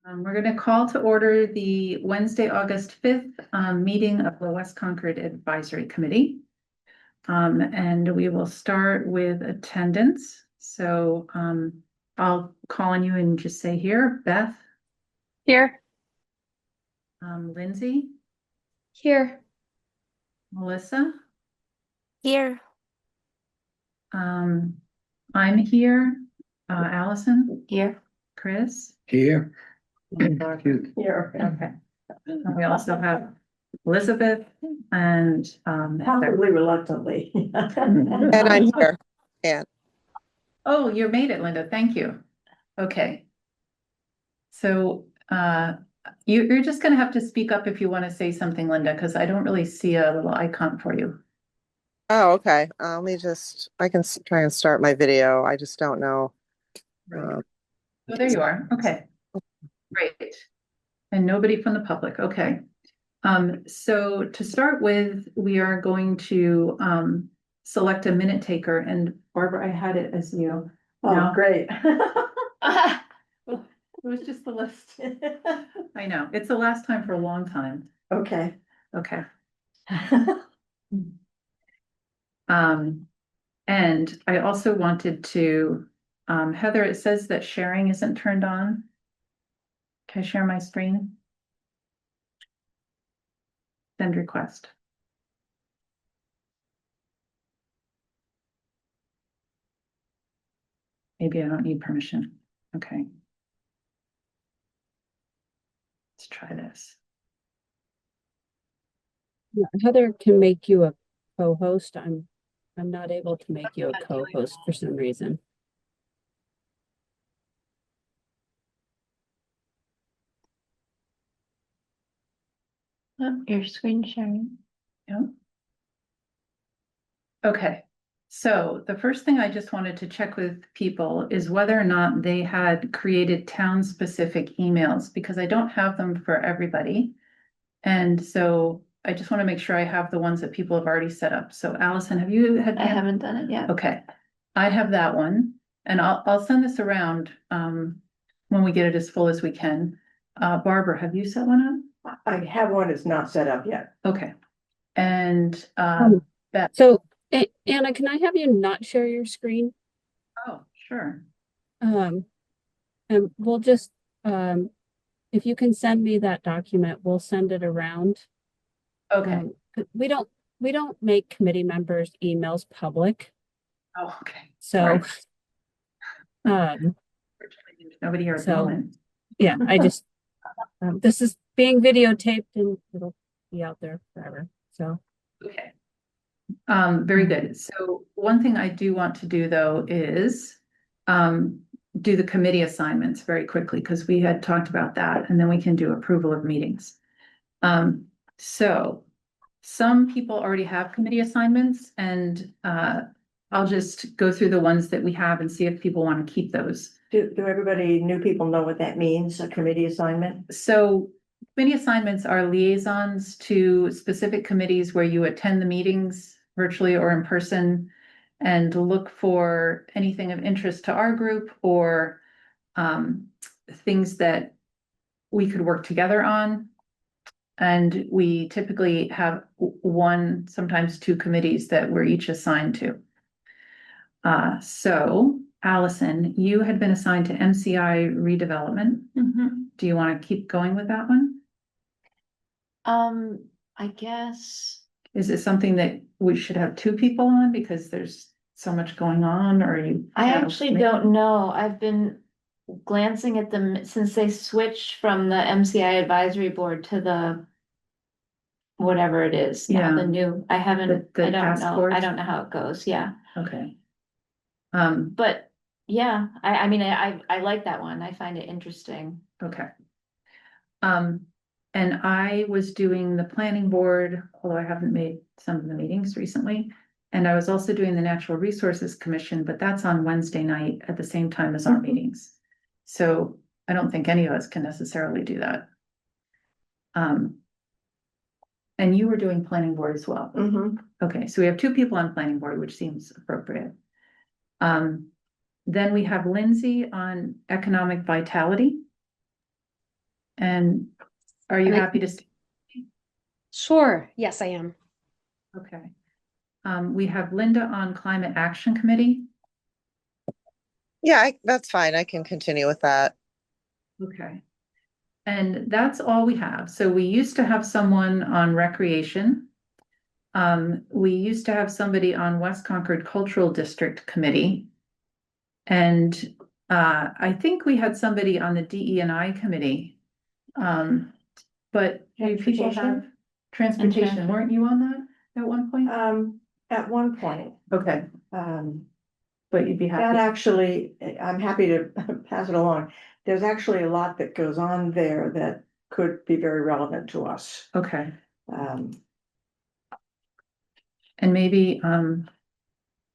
We're going to call to order the Wednesday, August 5th meeting of the West Concord Advisory Committee. And we will start with attendance. So I'll call on you and just say here, Beth. Here. Lindsay. Here. Melissa. Here. I'm here. Allison. Here. Chris. Here. Here. Okay. And we also have Elizabeth and Probably reluctantly. And I'm here. And oh, you made it, Linda. Thank you. Okay. So you're just going to have to speak up if you want to say something, Linda, because I don't really see a little icon for you. oh, okay. I can try and start my video. I just don't know. Right. Oh, there you are. Okay. Great. And nobody from the public. Okay. So to start with, we are going to select a minute taker, and Barbara, I had it as you. Oh, great. It was just the list. I know. It's the last time for a long time. Okay. Okay. And I also wanted to, Heather, it says that sharing isn't turned on. Can I share my screen? Send request. Maybe I don't need permission. Okay. Let's try this. Yeah, Heather can make you a co-host. I'm not able to make you a co-host for some reason. Oh, your screen sharing. Yeah. Okay. So the first thing I just wanted to check with people is whether or not they had created town-specific emails, because I don't have them for everybody. And so I just want to make sure I have the ones that people have already set up. So Allison, have you had? I haven't done it yet. Okay, I have that one, and I'll send this around when we get it as full as we can. Barbara, have you set one I have one that's not set up yet. up? Okay, and Beth. So Anna, can I have you not share your screen? Oh, sure. And we'll just if you can send me that document, we'll send it around. Okay. We don't make committee members' emails public. Oh, okay. So Nobody here at the so moment. yeah, I just this is being videotaped and it'll be out there forever. So Okay. Very good. So one thing I do want to do though is do the committee assignments very quickly, because we had talked about that, and then we can do approval of meetings. So some people already have committee assignments, and I'll just go through the ones that we have and see if people want to keep those. Do new people know what that means, a committee assignment? So committee assignments are liaisons to specific committees where you attend the meetings virtually or in person and look for anything of interest to our group, or things that we could work together on. And we typically have one, sometimes two committees that we're each assigned to. So Allison, you had been assigned to MCI redevelopment. Do you want to keep going with that one? I guess. Is it something that we should have two people on because there's so much going on, or you? I actually don't know. I've been glancing at them since they switched from the MCI advisory board to the whatever it is now, Yeah. the new. I haven't. The I don't task know. force? I don't know how it goes. Yeah. Okay. But yeah, I mean, I like that one. I find it interesting. Okay. And I was doing the planning board, although I haven't made some of the meetings recently. And I was also doing the Natural Resources Commission, but that's on Wednesday night at the same time as our meetings. So I don't think any of us can necessarily do that. And you were doing planning board as well. Okay, so we have two people on planning board, which seems appropriate. Then we have Lindsay on economic vitality. And are you And I- happy to stay? Sure, yes, I am. Okay. We have Linda on Climate Action Committee. Yeah, that's fine. I can continue with that. Okay. And that's all we have. So we used to have someone on Recreation. We used to have somebody on West Concord Cultural District Committee. And I think we had somebody on the DE&I committee. But do people have Transportation? transportation? Weren't you on that at one point? At one point, Okay, um, but you'd be that happy. actually, I'm happy to pass it along. There's actually a lot that goes on there that could be very relevant to us. Okay, Um, and maybe the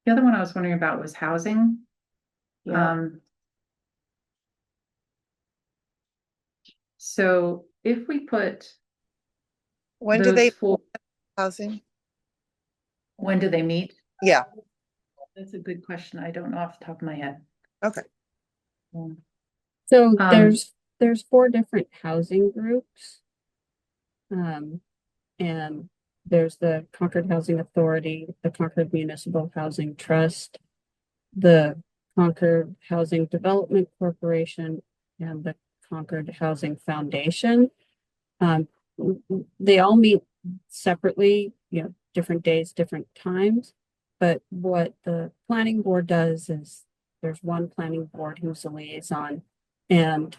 other one I was wondering about was housing. yeah, So if we put When do those they four, housing? when do they meet? Yeah, That's a good question. I don't know off the top of my head. okay. Um, So Um, there's 4 different housing groups. And there's the Concord Housing Authority, the Concord Municipal Housing Trust, the Concord Housing Development Corporation, and the Concord Housing Foundation. They all meet separately, different days, different times. But what the planning board does is there's one planning board who's a liaison, and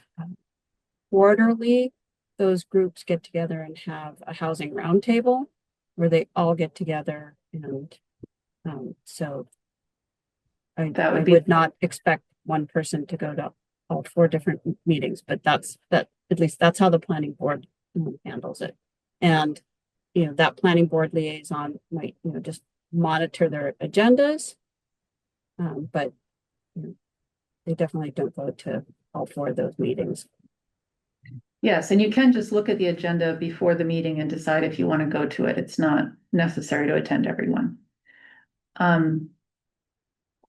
quarterly, those groups get together and have a housing roundtable where they all get together, and so That I would be- would not expect one person to go to all 4 different meetings, but at least that's how the planning board handles it. And that planning board liaison might just monitor their agendas, but they definitely don't go to all 4 of those meetings. Yes, and you can just look at the agenda before the meeting and decide if you want to go to it. It's not necessary to attend everyone.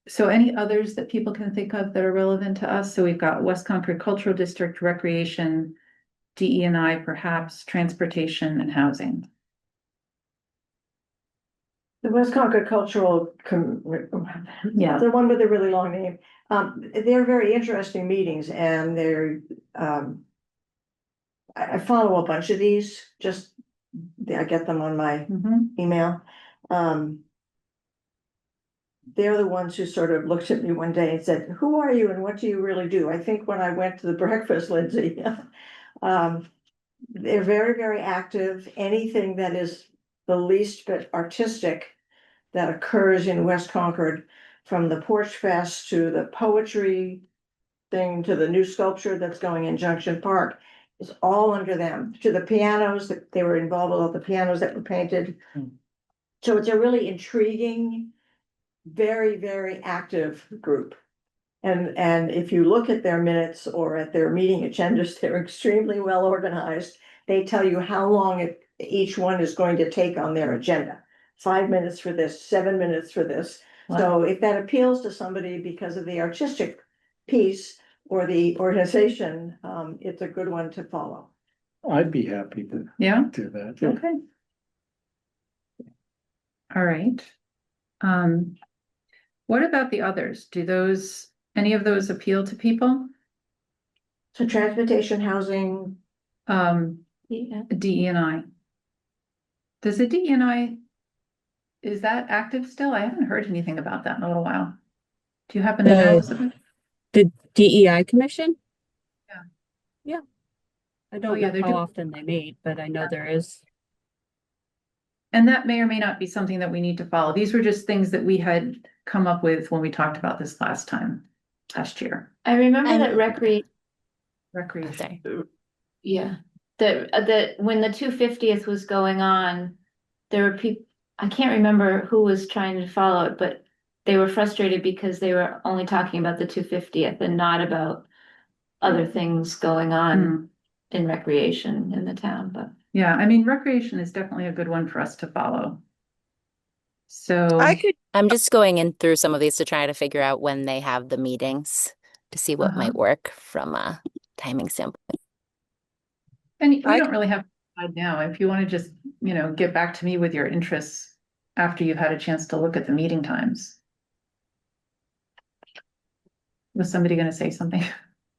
So any others that people can think of that are relevant to us? So we've got West Concord Cultural District, Recreation, DE&I, perhaps Transportation and Housing. the West Concord Cultural, Yeah. the one with a really long name. They're very interesting meetings and I follow a bunch of these, just, I get them on my Mhm. email. They're the ones who sort of looked at me one day and said, "Who are you and what do you really do?" I think when I went to the breakfast, Lindsay. They're very, very active. Anything that is the least bit artistic that occurs in West Concord, from the Porch Fest to the poetry thing to the new sculpture that's going in Junction Park, is all under them. To the pianos, that they were involved with all the pianos that were painted. So it's a really intriguing, very, very active group. And if you look at their minutes or at their meeting agendas, they're extremely well organized. They tell you how long each one is going to take on their agenda. 5 minutes for this, 7 minutes for this. So if that appeals to somebody because of the artistic piece or the organization, it's a good one to follow. I'd be happy to Yeah, do that. okay. All right. What about the others? Any of those appeal to people? So transportation, housing, Yeah. DE&I. Does the DE&I, is that active still? I haven't heard anything about that in a little while. Do you happen to know? The DEI Commission? Yeah. Yeah. I Oh, don't yeah, know they're how doing- often they meet, but I know there is. And that may or may not be something that we need to follow. These were just things that we had come up with when we talked about this last year. I remember I'm- that Recreation. yeah, that when the 250th was going on, there were people, I can't remember who was trying to follow it, but they were frustrated because they were only talking about the 250th and not about other things going on Hmm. in recreation in the town, but. Yeah, I mean, recreation is definitely a good one for us to follow. So, I'm just going in through some of these to try to figure out when they have the meetings to see what Uh-huh. might work from a timing standpoint. And we I- don't really have to decide now. If you want to just, get back to me with your interests after you've had a chance to look at the meeting times. Was somebody going to say something?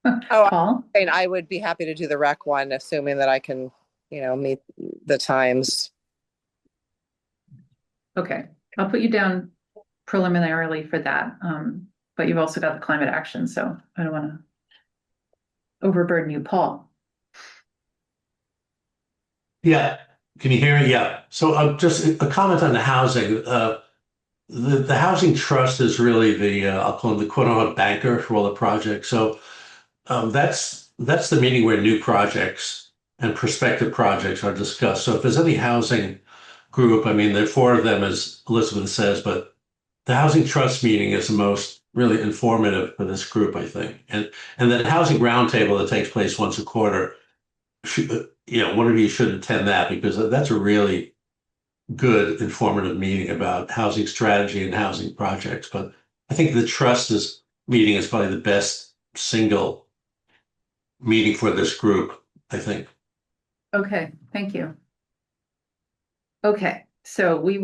Oh, Paul? And I would be happy to do the rec one, assuming that I can, meet the times. Okay, I'll put you down preliminarily for that. But you've also got the climate action, so I don't want to overburden you, Paul. Yeah, can you hear me? Yeah. So just a comment on the housing. The housing trust is really the I'll call them the quote unquote banker for all the projects. So that's the meeting where new projects and prospective projects are discussed. So if there's any housing group, I mean, there are four of them, as Elizabeth says, but the housing trust meeting is the most really informative for this group, I think. And the housing roundtable that takes place once a quarter, one of you should attend that because that's a really good informative meeting about housing strategy and housing projects. But I think the meeting is probably the best single meeting for this group, I think. Okay, thank you. Okay, so we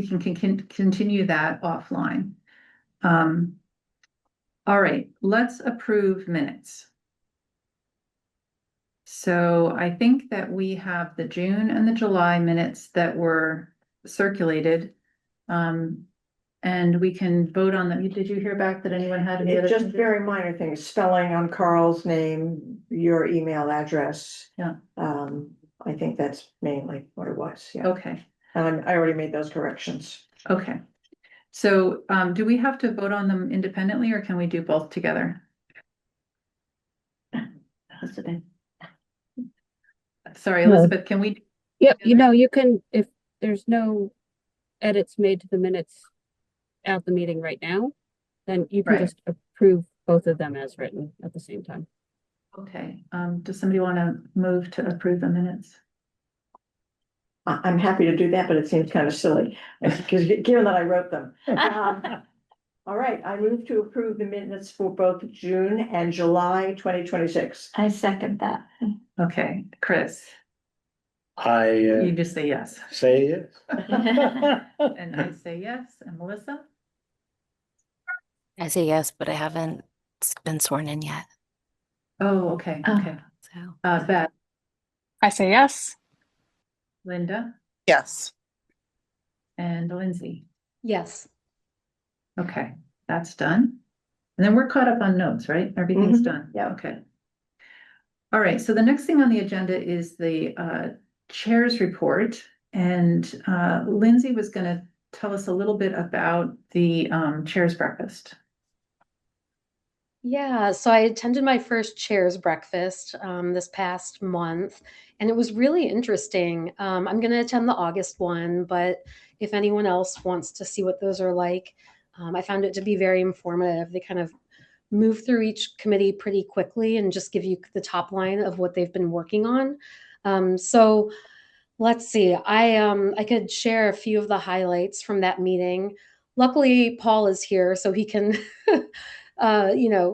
can continue that offline. All right, let's approve minutes. So I think that we have the June and the July minutes that were circulated. And we can vote on them. Did you hear back that anyone had any other? It's just changes? very minor things, spelling on Carl's name, your email address. Yeah. I think that's mainly what it was, yeah. Okay, And I already made those corrections. okay. So, do we have to vote on them independently or can we do both together? Sorry, No. Elizabeth, can we? Yeah, you can, if there's no edits made to the minutes at the meeting right now, then you can Right. just approve both of them as written at the same time. Okay, does somebody want to move to approve the minutes? I'm happy to do that, but it seems kind of silly, because given that I wrote them. All right, I move to approve the minutes for both June and July 2026. I second that. Okay, Chris, I you just say yes. say yes. And I say yes, and Melissa? I say yes, but I haven't been sworn in yet. Oh, okay, Oh. okay. So Beth, I say yes. Linda, Yes. and Lindsay. Yes. Okay, that's done. And then we're caught up on notes, right? Everything's Mhm, done. yeah. Okay. All right, so the next thing on the agenda is the chair's report. And Lindsay was going to tell us a little bit about the chair's breakfast. Yeah, so I attended my first chair's breakfast this past month, and it was really interesting. I'm going to attend the August one, but if anyone else wants to see what those are like, I found it to be very informative. They kind of move through each committee pretty quickly and just give you the top line of what they've been working on. So let's see. I could share a few of the highlights from that meeting. Luckily, Paul is here, so he can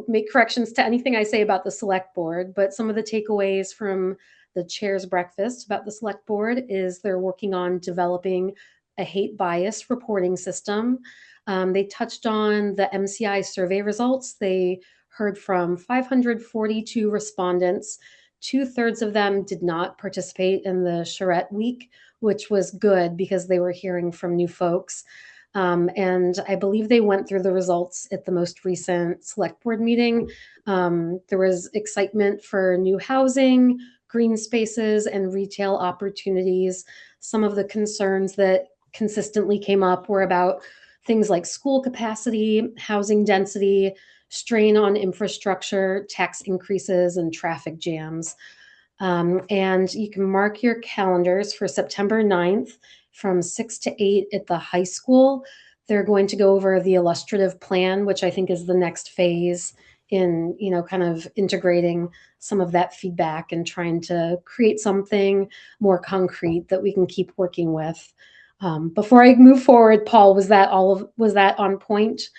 make corrections to anything I say about the select board. But some of the takeaways from the chair's breakfast about the select board is they're working on developing a hate bias reporting system. They touched on the MCI survey results. They heard from 542 respondents. 2/3 of them did not participate in the charrette week, which was good because they were hearing from new folks. And I believe they went through the results at the most recent select board meeting. There was excitement for new housing, green spaces, and retail opportunities. Some of the concerns that consistently came up were about things like school capacity, housing density, strain on infrastructure, tax increases, and traffic jams. And you can mark your calendars for September 9th from 6 to 8 at the high school. They're going to go over the illustrative plan, which I think is the next phase in, kind of integrating some of that feedback and trying to create something more concrete that we can keep working with. Before I move forward, Paul, was that on point?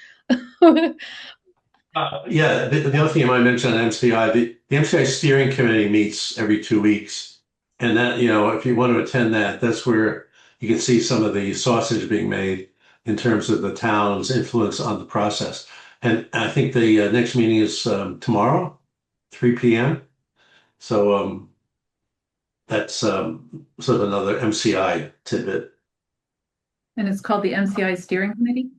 Yeah, the other thing I might mention on MCI, the MCI steering committee meets every 2 weeks. And that, if you want to attend that, that's where you can see some of the sausage being made in terms of the town's influence on the process. And I think the next meeting is tomorrow, 3 p.m. So that's sort of another MCI tidbit. And it's called the MCI Steering Committee?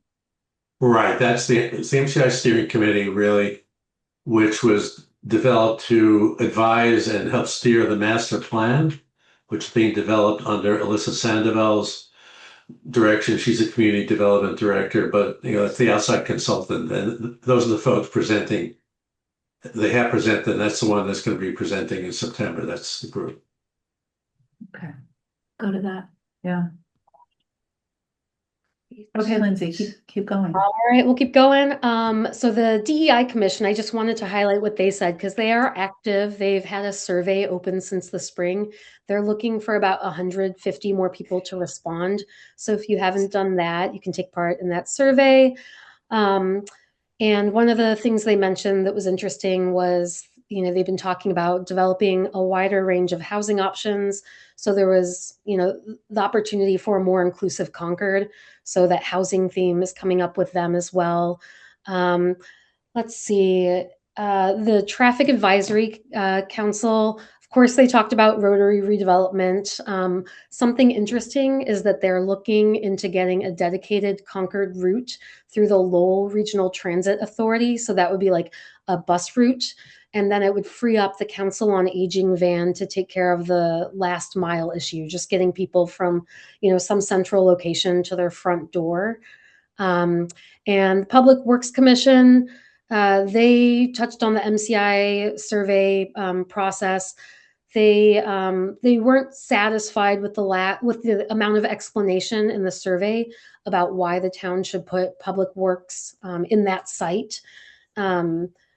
Right, it's the MCI steering committee really, which was developed to advise and help steer the master plan, which is being developed under Alyssa Sandoval's direction. She's a community development director, but it's the outside consultant, and those are the folks presenting. They have presented, and that's the one that's going to be presenting in September. That's the group. Okay, Go to that. yeah. Okay, Lindsay, keep going. All right, we'll keep going. So the DEI Commission, I just wanted to highlight what they said because they are active. They've had a survey open since the spring. They're looking for about 150 more people to respond. So if you haven't done that, you can take part in that survey. And one of the things they mentioned that was interesting was, they've been talking about developing a wider range of housing options. So there was, the opportunity for a more inclusive Concord. So that housing theme is coming up with them as well. Let's see, the Traffic Advisory Council, of course, they talked about Rotary redevelopment. Something interesting is that they're looking into getting a dedicated Concord route through the Lowell Regional Transit Authority. So that would be like a bus route. And then it would free up the Council on Aging van to take care of the last mile issue, just getting people from, some central location to their front door. And Public Works Commission, they touched on the MCI survey process. They weren't satisfied with the amount of explanation in the survey about why the town should put Public Works in that site.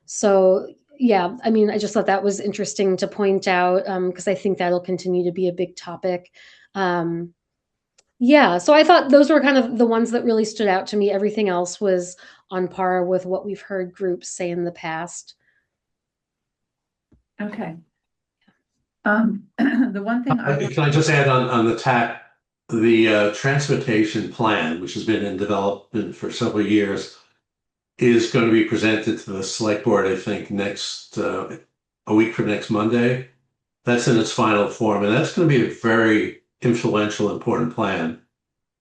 So yeah, I just thought that was interesting to point out because I think that'll continue to be a big topic. Yeah, so I thought those were kind of the ones that really stood out to me. Everything else was on par with what we've heard groups say in the past. Okay. The one thing Can I just add on the the transportation plan, which has been in development for several years, is going to be presented to the select board, I think, a week from next Monday. That's in its final form, and that's going to be a very influential, important plan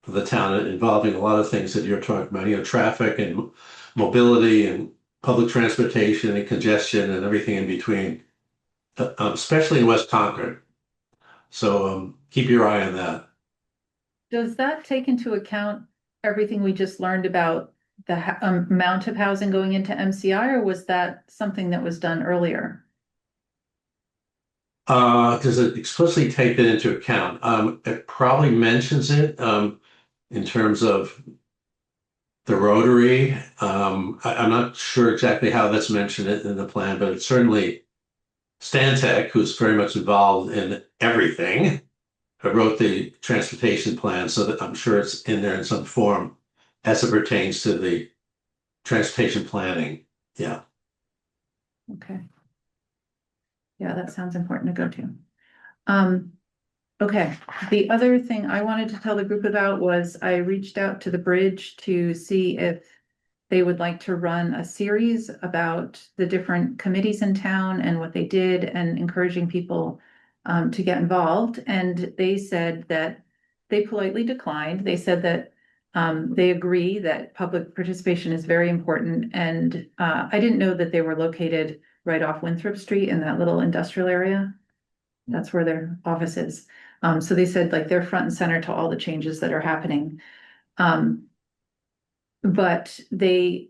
for the town, involving a lot of things that you're talking about, traffic and mobility and public transportation and congestion and everything in between, especially in West Concord. So keep your eye on that. Does that take into account everything we just learned about the amount of housing going into MCI, or was that something that was done earlier? Does it explicitly take that into account? It probably mentions it in terms of the Rotary. I'm not sure exactly how that's mentioned in the plan, but it's certainly Stantec, who's very much involved in everything, wrote the transportation plan, so that I'm sure it's in there in some form as it pertains to the transportation planning. Yeah. Okay. Yeah, that sounds important to go to. Okay, the other thing I wanted to tell the group about was I reached out to the bridge to see if they would like to run a series about the different committees in town and what they did, and encouraging people to get involved. And they said that they politely declined. They said that they agree that public participation is very important. And I didn't know that they were located right off Winthrop Street in that little industrial area. That's where their office is. So they said like they're front and center to all the changes that are happening. But they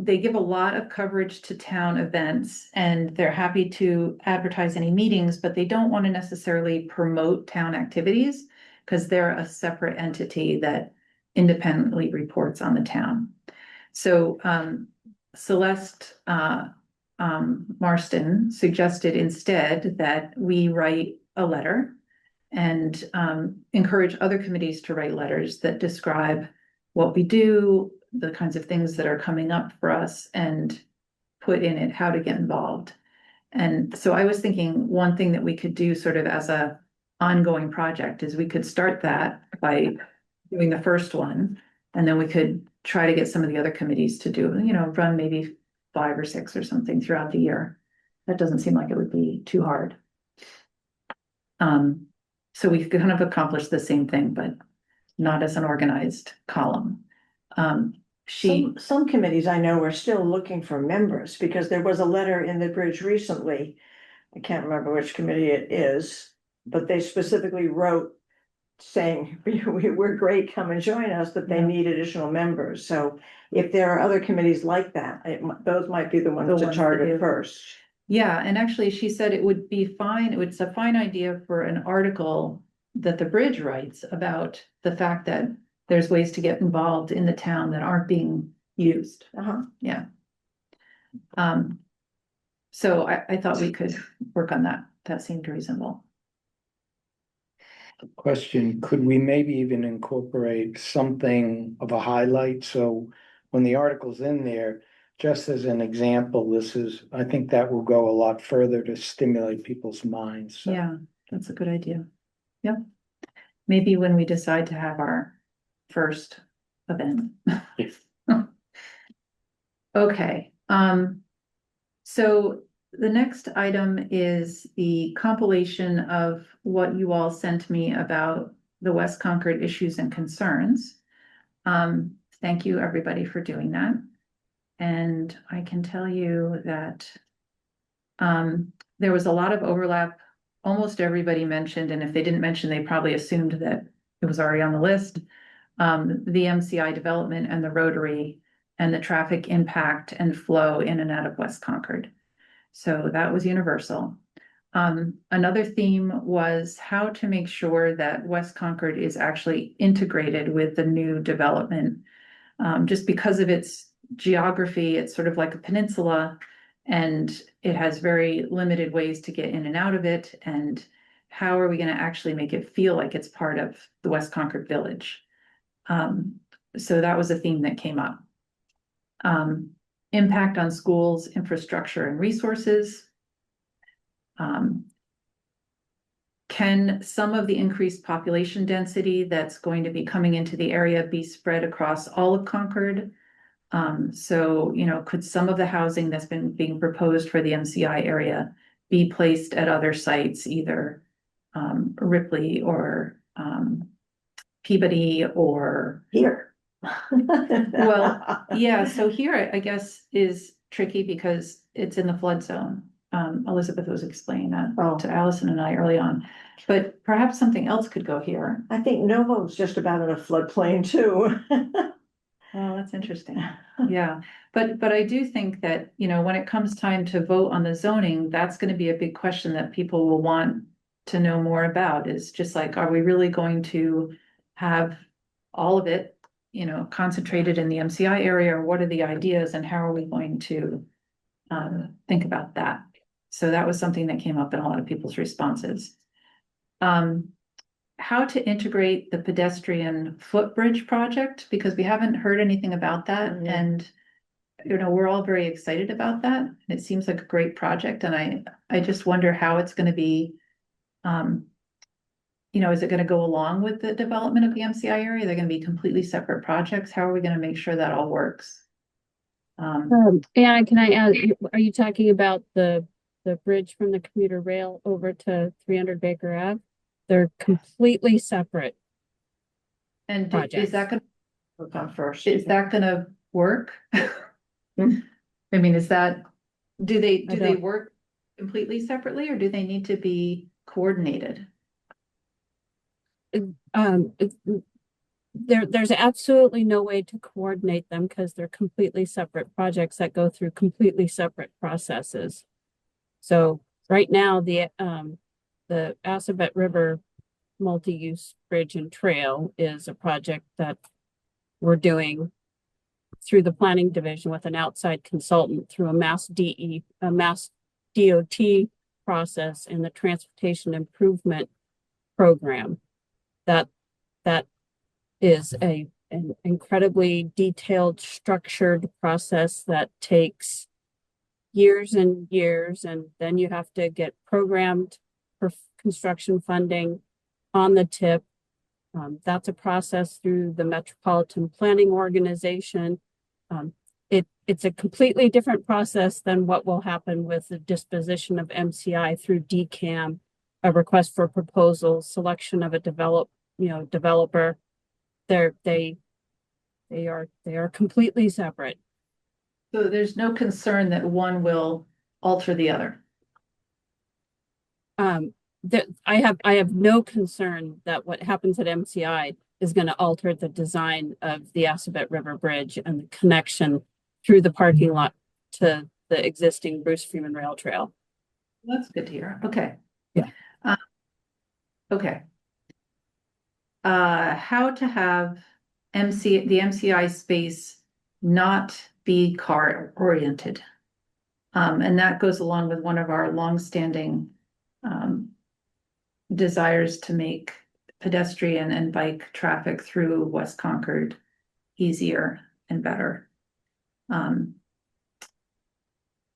give a lot of coverage to town events, and they're happy to advertise any meetings, but they don't want to necessarily promote town activities because they're a separate entity that independently reports on the town. So Celeste Marston suggested instead that we write a letter and encourage other committees to write letters that describe what we do, the kinds of things that are coming up for us, and put in it how to get involved. And so I was thinking one thing that we could do sort of as a ongoing project is we could start that by doing the first one. And then we could try to get some of the other committees to do, run maybe 5 or 6 or something throughout the year. That doesn't seem like it would be too hard. So we could kind of accomplish the same thing, but not as an organized column. Some committees I know are still looking for members because there was a letter in the Bridge recently. I can't remember which committee it is, but they specifically wrote saying, we're great, come and join us, but they Yeah. need additional members. So if there are other committees like that, those might be the ones to that target do. first. Yeah, and actually she said it would be fine, it's a fine idea for an article that the Bridge writes about the fact that there's ways to get involved in the town that aren't being used. Yeah. So I thought we could work on that. That seemed reasonable. Question, could we maybe even incorporate something of a highlight? So when the article's in there, just as an example, I think that will go a lot further to stimulate people's minds. So. Yeah, that's a good idea. Yep. Maybe when we decide to have our first event. Okay, so the next item is the compilation of what you all sent me about the West Concord issues and concerns. Thank you, everybody, for doing that. And I can tell you that there was a lot of overlap. Almost everybody mentioned, and if they didn't mention, they probably assumed that it was already on the list. The MCI development and the Rotary and the traffic impact and flow in and out of West Concord. So that was universal. Another theme was how to make sure that West Concord is actually integrated with the new development. Just because of its geography, it's sort of like a peninsula and it has very limited ways to get in and out of it. And how are we going to actually make it feel like it's part of the West Concord Village? So that was a theme that came up. Impact on schools, infrastructure, and resources. Can some of the increased population density that's going to be coming into the area be spread across all of Concord? So, could some of the housing that's been being proposed for the MCI area be placed at other sites, either Ripley or Peabody or Here. Well, yeah, so here I guess is tricky because it's in the flood zone. Elizabeth was explaining that to Allison and I early on, but perhaps something else could go here. I think Novo's just about in a floodplain too. Well, that's interesting. Yeah, but I do think that, when it comes time to vote on the zoning, that's going to be a big question that people will want to know more about, is just like, are we really going to have all of it, concentrated in the MCI area, or what are the ideas and how are we going to think about that? So that was something that came up in a lot of people's responses. How to integrate the pedestrian footbridge project, because we haven't heard anything about that. Mhm. And, we're all very excited about that. And it seems like a great project. And I just wonder how it's going to be, is it going to go along with the development of the MCI area? They're going to be completely separate projects. How are we going to make sure that all works? And can I add, are you talking about the bridge from the commuter rail over to 300 Baker Ave? They're completely separate. And projects. is that going We'll come first. is that going to work? I mean, do they work completely separately, or do they need to be coordinated? There's absolutely no way to coordinate them because they're completely separate projects that go through completely separate processes. So right now, the Assabet River multi-use bridge and trail is a project that we're doing through the planning division with an outside consultant through a mass DOT process in the transportation improvement program. That is an incredibly detailed, structured process that takes years and years, and then you have to get programmed for construction funding on the tip. That's a process through the Metropolitan Planning Organization. It's a completely different process than what will happen with the disposition of MCI through DCAM, a request for proposal, selection of a developer. They are completely separate. So there's no concern that one will alter the other. I have no concern that what happens at MCI is going to alter the design of the Assabet River Bridge and the connection through the parking lot to the existing Bruce Freeman Rail Trail. That's good to hear. Okay. Yeah. Okay. How to have the MCI space not be car oriented. And that goes along with one of our longstanding desires to make pedestrian and bike traffic through West Concord easier and better.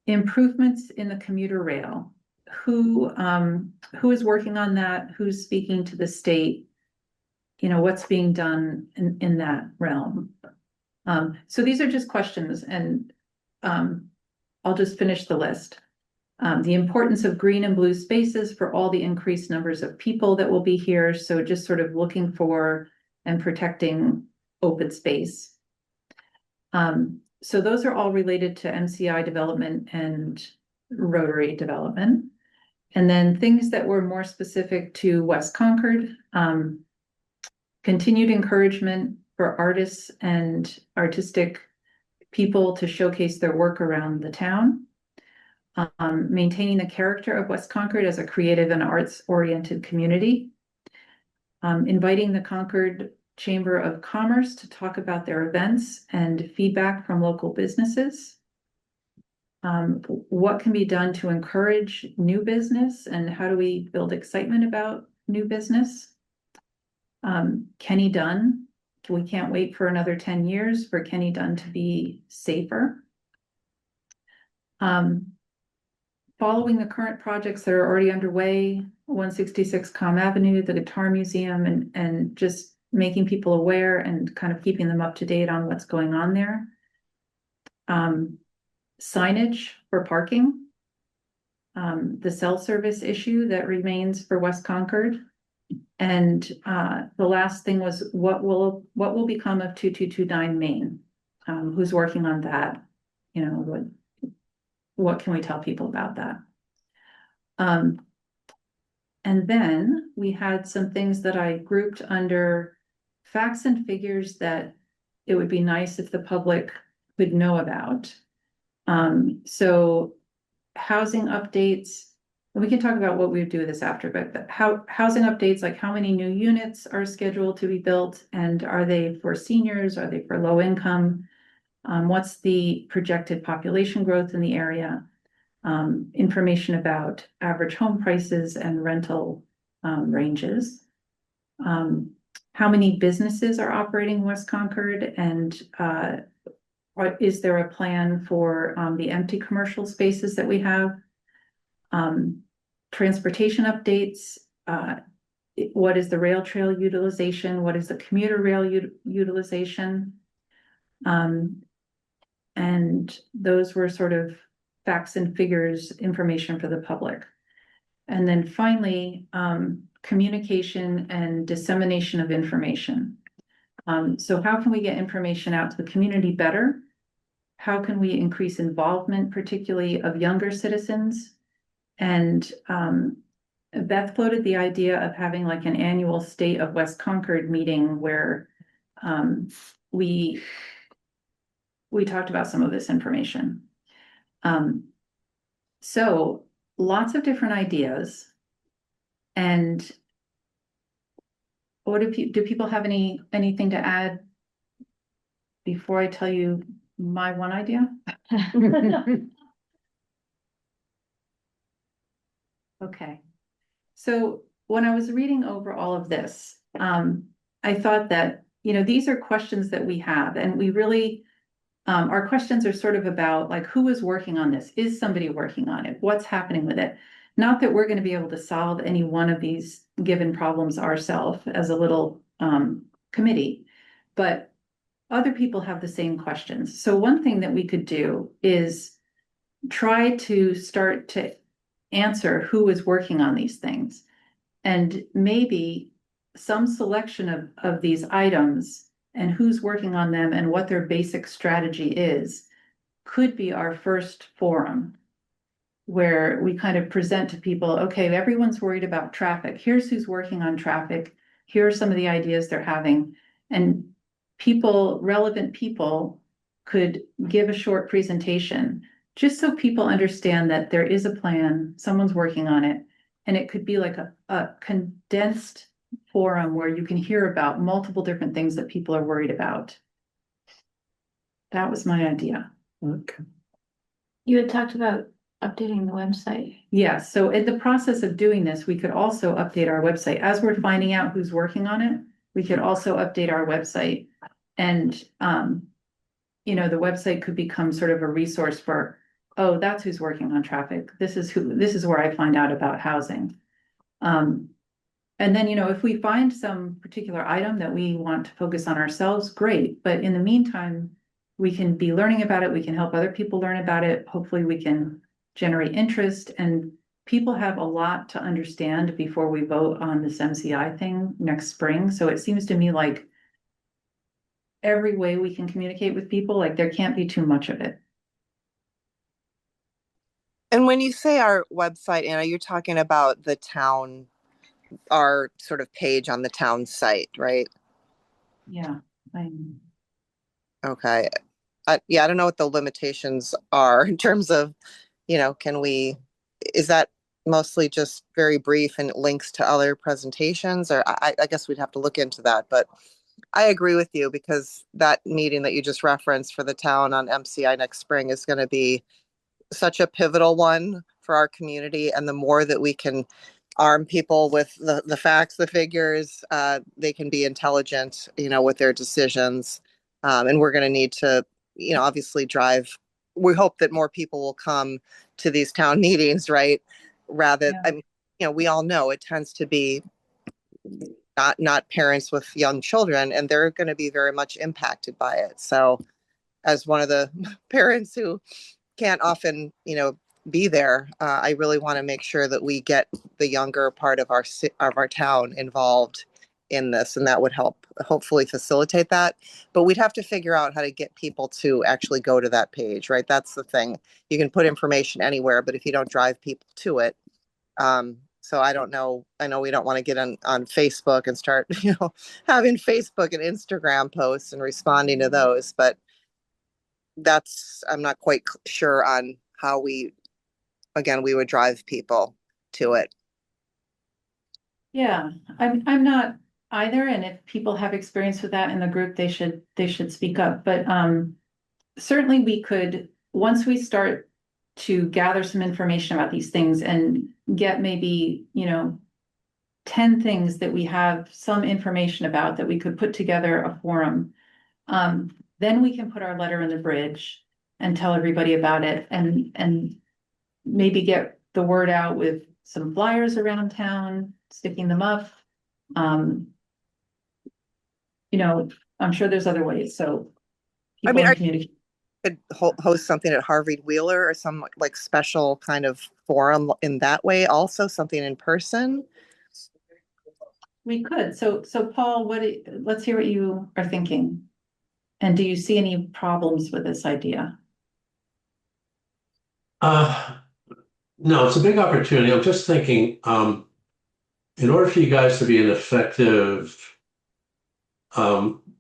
Improvements in the commuter rail. Who is working on that? Who's speaking to the state? What's being done in that realm? So these are just questions, and I'll just finish the list. The importance of green and blue spaces for all the increased numbers of people that will be here. So just sort of looking for and protecting open space. So those are all related to MCI development and Rotary development. And then things that were more specific to West Concord, continued encouragement for artists and artistic people to showcase their work around the town. Maintaining the character of West Concord as a creative and arts-oriented community. Inviting the Concord Chamber of Commerce to talk about their events and feedback from local businesses. What can be done to encourage new business, and how do we build excitement about new business? Kenny Dunn. We can't wait for another 10 years for Kenny Dunn to be safer. Following the current projects that are already underway, 166 Com Avenue, the Guitar Museum, and just making people aware and kind of keeping them up to date on what's going on there. Signage for parking. The cell service issue that remains for West Concord. And the last thing was what will become of 2229 Main? Who's working on that? What can we tell people about that? And then we had some things that I grouped under facts and figures that it would be nice if the public would know about. So housing updates, and we can talk about what we would do with this after, but housing updates, like how many new units are scheduled to be built, and are they for seniors? Are they for low income? What's the projected population growth in the area? Information about average home prices and rental ranges. How many businesses are operating in West Concord, and is there a plan for the empty commercial spaces that we have? Transportation updates. What is the rail trail utilization? What is the commuter rail utilization? And those were sort of facts and figures information for the public. And then finally, communication and dissemination of information. So how can we get information out to the community better? How can we increase involvement, particularly of younger citizens? And Beth floated the idea of having like an annual State of West Concord meeting where we talked about some of this information. So lots of different ideas. And what do people have anything to add before I tell you my one idea? Okay. So when I was reading over all of this, I thought that, these are questions that we have, and we really Our questions are sort of about like, who is working on this? Is somebody working on it? What's happening with it? Not that we're going to be able to solve any one of these given problems ourselves as a little committee, but other people have the same questions. So one thing that we could do is try to start to answer who is working on these things. And maybe some selection of these items and who's working on them and what their basic strategy is could be our first forum where we kind of present to people, okay, everyone's worried about traffic. Here's who's working on traffic. Here are some of the ideas they're having. And people, relevant people, could give a short presentation just so people understand that there is a plan, someone's working on it, and it could be like a condensed forum where you can hear about multiple different things that people are worried about. That was my idea. Okay. You had talked about updating the website. Yeah, so in the process of doing this, we could also update our website. As we're finding out who's working on it, we could also update our website. And, you know, the website could become sort of a resource for, oh, that's who's working on traffic. This is where I find out about housing. And then, you know, if we find some particular item that we want to focus on ourselves, great. But in the meantime, we can be learning about it. We can help other people learn about it. Hopefully we can generate interest, and people have a lot to understand before we vote on this MCI thing next spring. So it seems to me like every way we can communicate with people, like there can't be too much of it. And when you say our website, Anna, you're talking about the town, our sort of page on the town site, right? Yeah. Okay. Yeah, I don't know what the limitations are in terms of, you know, is that mostly just very brief and links to other presentations? Or I guess we'd have to look into that. But I agree with you, because that meeting that you just referenced for the town on MCI next spring is going to be such a pivotal one for our community. And the more that we can arm people with the facts, the figures, they can be intelligent, you know, with their decisions. And we're going to need to, you know, obviously we hope that more people will come to these town meetings, right? Rather, Yeah. I mean, you know, we all know it tends to be not parents with young children, and they're going to be very much impacted by it. So as one of the parents who can't often, you know, be there, I really want to make sure that we get the younger part of our town involved in this, and that would help hopefully facilitate that. But we'd have to figure out how to get people to actually go to that page, right? That's the thing. You can put information anywhere, but if you don't drive people to it, so I don't know. I know we don't want to get on Facebook and start, you know, having Facebook and Instagram posts and responding to those, but I'm not quite sure on how we would drive people to it. Yeah, I'm not either, and if people have experience with that in the group, they should speak up. But certainly we could, once we start to gather some information about these things and get maybe, you know, 10 things that we have some information about that we could put together a forum. Then we can put our letter in the bridge and tell everybody about it, and maybe get the word out with some flyers around town, sticking them up. You know, I'm sure there's other ways, so. I mean, communicate. Could host something at Harvard Wheeler or some like special kind of forum in that way, also something in person. We could, so Paul, let's hear what you are thinking. And do you see any problems with this idea? No, it's a big opportunity. I'm just thinking, in order for you guys to be an effective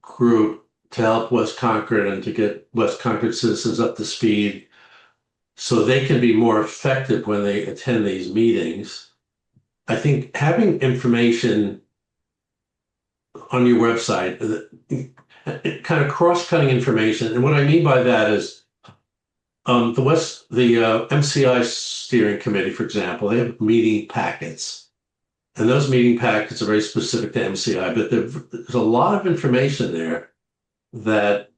group to help West Concord and to get West Concord citizens up to speed so they can be more effective when they attend these meetings, I think having information on your website, kind of cross-cutting information, and what I mean by that is the MCI steering committee, for example, they have meeting packets. And those meeting packets are very specific to MCI, but there's a lot of information there that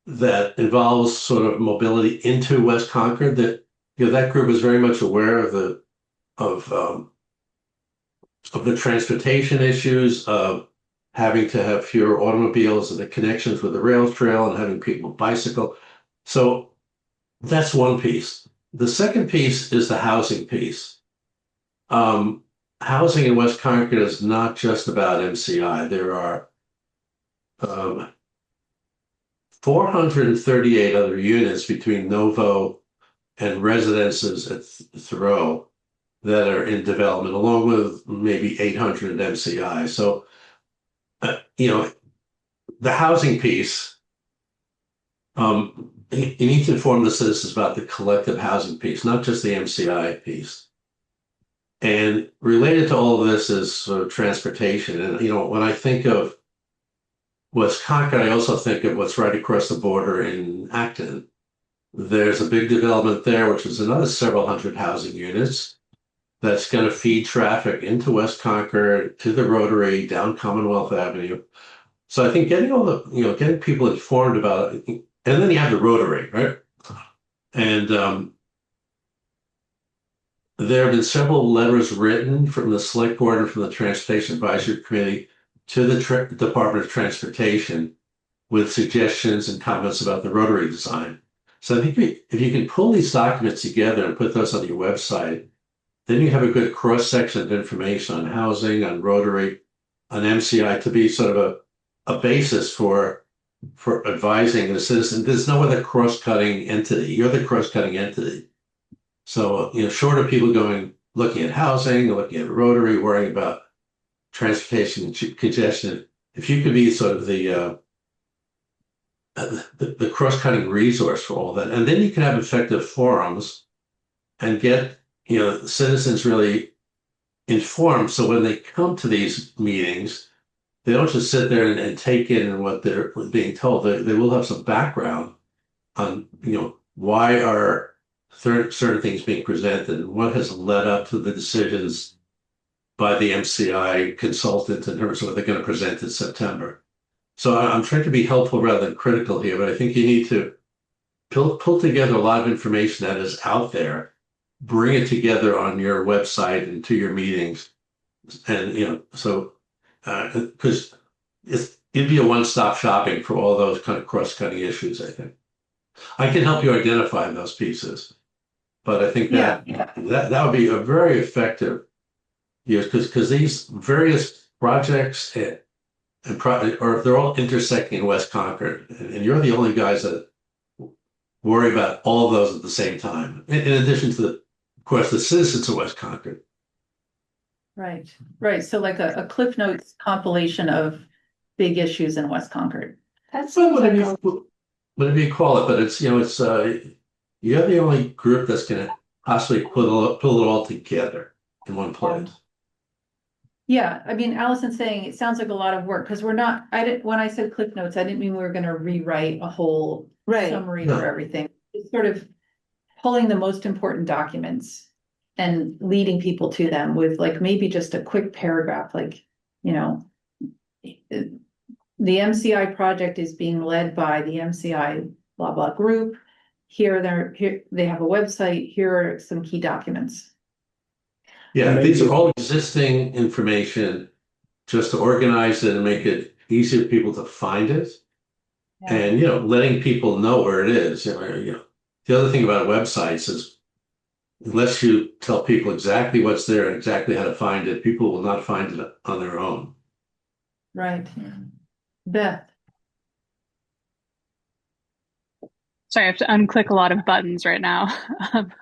that involves sort of mobility into West Concord. That that group is very much aware of of um, the transportation issues of having to have fewer automobiles and the connections with the rail trail and having people bicycle. So that's one piece. The second piece is the housing piece. Housing in West Concord is not just about MCI. There are 438 other units between Novo and residences at Thoreau that are in development, along with maybe 800 MCI. So, the housing piece, you need to inform the citizens about the collective housing piece, not just the MCI piece. And related to all of this is sort of transportation. And, when I think of West Concord, I also think of what's right across the border in Acton. There's a big development there, which is another several hundred housing units that's going to feed traffic into West Concord, to the Rotary, down Commonwealth Avenue. So I think getting people informed about it, and then you have the Rotary, right? And there have been several letters written from the Select Board and from the Transportation Advisory Committee to the Department of Transportation with suggestions and comments about the Rotary design. So I think if you can pull these documents together and put those on your website, then you have a good cross-section of information on housing, on Rotary, on MCI to be sort of a basis for advising the citizen. There's no other cross-cutting entity. You're the cross-cutting entity. So, short of people looking at housing, looking at Rotary, worrying about transportation congestion, if you could be sort of the cross-cutting resource for all that, and then you can have effective forums and get citizens really informed. So when they come to these meetings, they don't just sit there and take in what they're being told. They will have some background on why are certain things being presented and what has led up to the decisions by the MCI consultant in terms of what they're going to present in September. So I'm trying to be helpful rather than critical here, but I think you need to pull together a lot of information that is out there, bring it together on your website and to your meetings. And, because it'd be a one-stop shopping for all those kind of cross-cutting issues, I think. I can help you identify those pieces, but I think that would be a very effective use because these various projects or they're all intersecting in West Concord, and you're the only guys that worry about all of those at the same time, in addition to, of course, the citizens of West Concord. Right. So like a Cliff Notes compilation of big issues in West Concord. That's whatever you call it, but it's you're the only group that's going to possibly pull it all together in one place. Yeah, I mean, Allison's saying it sounds like a lot of work because when I said Cliff Notes, I didn't mean we were going to rewrite a whole summary for everything. It's sort of pulling the most important documents and leading people to them with like maybe just a quick paragraph, like, the MCI project is being led by the MCI blah blah group. Here they have a website. Here are some key documents. Yeah, these are all existing information, just to organize it and make it easier for people to find it. Yeah. And letting people know where it is. The other thing about websites is unless you tell people exactly what's there and exactly how to find it, people will not find it on their own. Right. Beth. Sorry, I have to unclick a lot of buttons right now.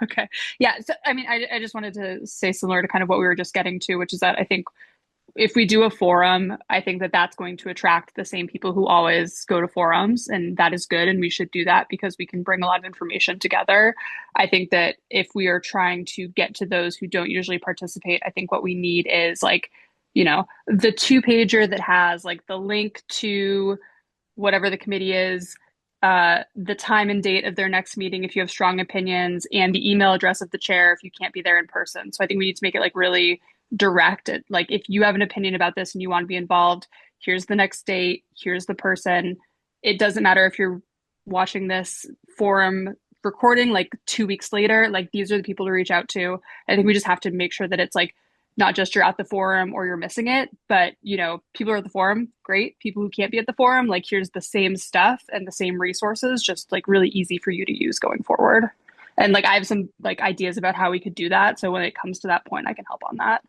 Okay. Yeah. So, I mean, I just wanted to say similar to kind of what we were just getting to, which is that I think if we do a forum, I think that that's going to attract the same people who always go to forums, and that is good. And we should do that because we can bring a lot of information together. I think that if we are trying to get to those who don't usually participate, I think what we need is the 2-pager that has like the link to whatever the committee is, the time and date of their next meeting if you have strong opinions, and the email address of the chair if you can't be there in person. So I think we need to make it like really direct. Like if you have an opinion about this and you want to be involved, here's the next date, here's the person. It doesn't matter if you're watching this forum recording like 2 weeks later, like these are the people to reach out to. I think we just have to make sure that it's like not just you're at the forum or you're missing it, but you know, people are at the forum, great. People who can't be at the forum, like here's the same stuff and the same resources, just like really easy for you to use going forward. And like I have some like ideas about how we could do that. So when it comes to that point, I can help on that.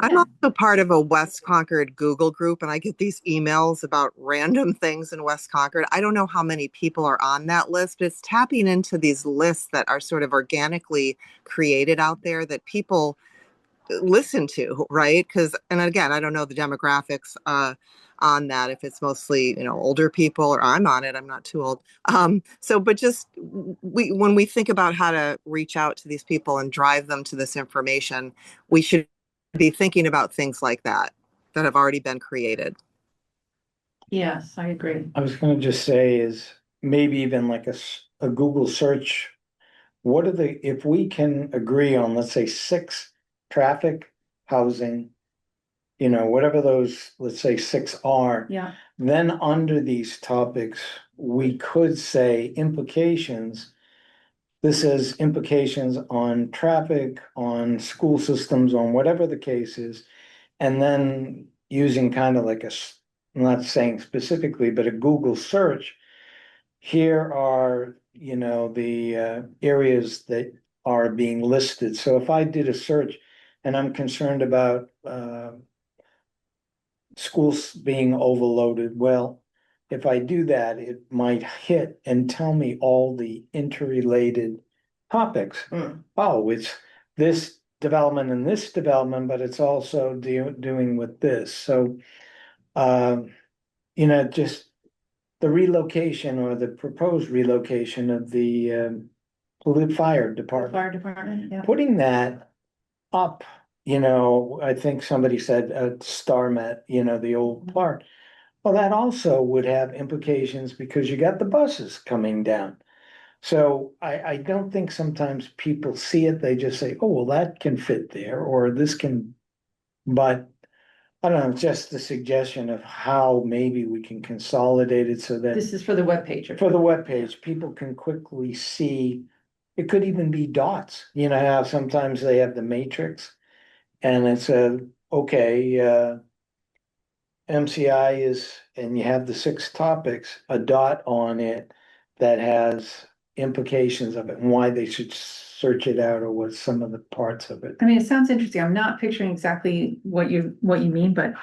I'm also part of a West Concord Google group, and I get these emails about random things in West Concord. I don't know how many people are on that list, but it's tapping into these lists that are sort of organically created out there that people listen to, right? Because, and again, I don't know the demographics on that, if it's mostly, you know, older people, or I'm on it, I'm not too old. So, but just when we think about how to reach out to these people and drive them to this information, we should be thinking about things like that that have already been created. Yes, I agree. I was gonna just say is maybe even like a Google search. What are if we can agree on, let's say, 6 traffic, housing, you know, whatever those, let's say 6 are. Yeah. Then under these topics, we could say implications. This is implications on traffic, on school systems, on whatever the case is. And then using kind of like I'm not saying specifically, but a Google search. Here are, you know, the areas that are being listed. So if I did a search and I'm concerned about schools being overloaded, well, if I do that, it might hit and tell me all the interrelated topics. Oh, it's this development and this development, but it's also doing with this. So, you know, just the relocation or the proposed relocation of the fire department. Fire department, yeah. Putting that up, you know, I think somebody said Star Met, you know, the old part. Well, that also would have implications because you got the buses coming down. So I don't think sometimes people see it, they just say, oh, well, that can fit there, or this can, but I don't know, just the suggestion of how maybe we can consolidate it so that This is for the webpage. for the webpage, people can quickly see. It could even be dots, you know, how sometimes they have the matrix and it's okay, MCI is, and you have the 6 topics, a dot on it that has implications of it and why they should search it out or what some of the parts of it. I mean, it sounds interesting. I'm not picturing exactly what you mean, but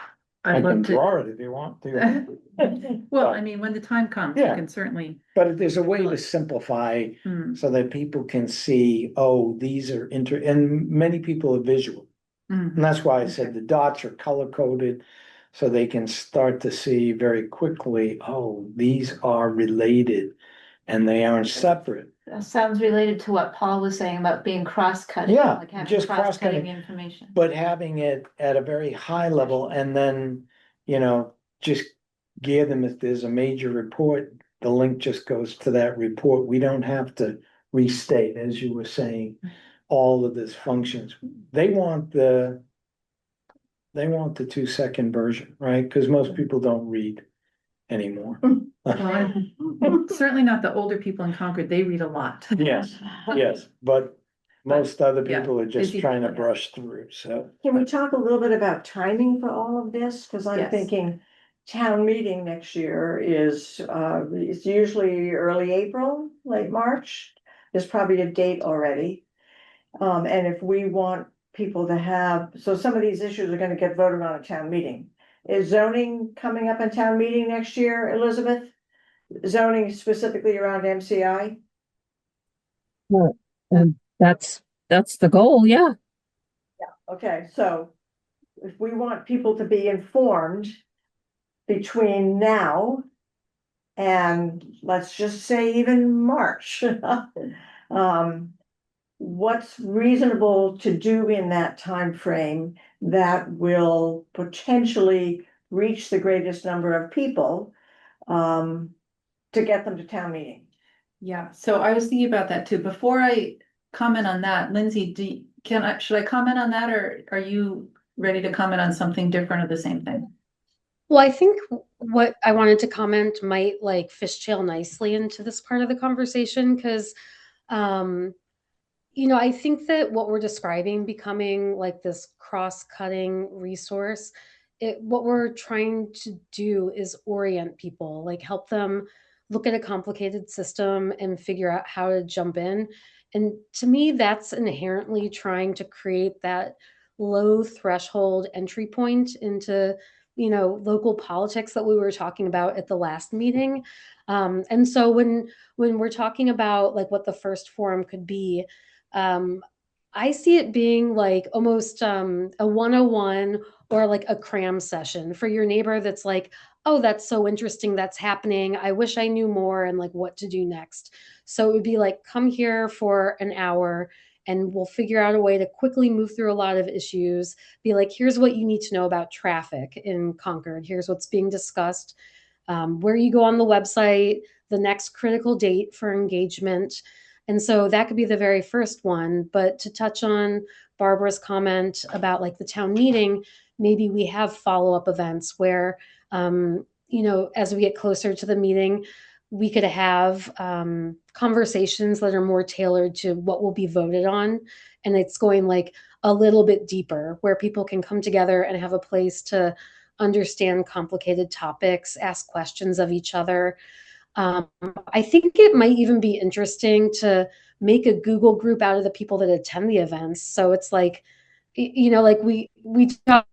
I I'd can love to. draw it if you want to. Well, I mean, when the time comes, you Yeah. can certainly. But there's a way to simplify Mm, so that people can see, oh, these are and many people are visual. mhm. And that's why I said the dots are color coded. So they can start to see very quickly, oh, these are related and they aren't separate. That sounds related to what Paul was saying about being cross-cutting. Yeah, Like having just cross-cutting cross-cutting. information. But having it at a very high level and then, you know, just gear them if there's a major report, the link just goes to that report. We don't have to restate, as you were saying, all of this functions. They want the 2-second version, right? Because most people don't read anymore. Well, certainly not the older people in Concord. They read a lot. Yes, yes, but most other yeah, people are just busy trying to people. brush through, so. Can we talk a little bit about timing for all of this? Cause I'm Yes. thinking town meeting next year is, it's usually early April, late March. There's probably a date already. And if we want people to have, so some of these issues are gonna get voted on at town meeting. Is zoning coming up in town meeting next year, Elizabeth? Zoning specifically around MCI? Well, that's the goal, yeah. Okay, so if we want people to be informed between now and let's just say even March, what's reasonable to do in that time frame that will potentially reach the greatest number of people to get them to town meeting? Yeah, so I was thinking about that too. Before I comment on that, Lindsay, should I comment on that, or are you ready to comment on something different or the same thing? Well, I think what I wanted to comment might like fishtail nicely into this part of the conversation because, um, I think that what we're describing becoming like this cross-cutting resource, what we're trying to do is orient people, like help them look at a complicated system and figure out how to jump in. And to me, that's inherently trying to create that low threshold entry point into, local politics that we were talking about at the last meeting. And so when we're talking about like what the first forum could be, um, I see it being like almost a 101 or like a cram session for your neighbor that's like, oh, that's so interesting. That's happening. I wish I knew more and like what to do next. So it would be like, come here for an hour and we'll figure out a way to quickly move through a lot of issues. Be like, here's what you need to know about traffic in Concord. Here's what's being discussed. Where you go on the website, the next critical date for engagement. And so that could be the very first one. But to touch on Barbara's comment about like the town meeting, maybe we have follow-up events where, as we get closer to the meeting, we could have conversations that are more tailored to what will be voted on. And it's going like a little bit deeper where people can come together and have a place to understand complicated topics, ask questions of each other. I think it might even be interesting to make a Google group out of the people that attend the events. So it's like, like we talk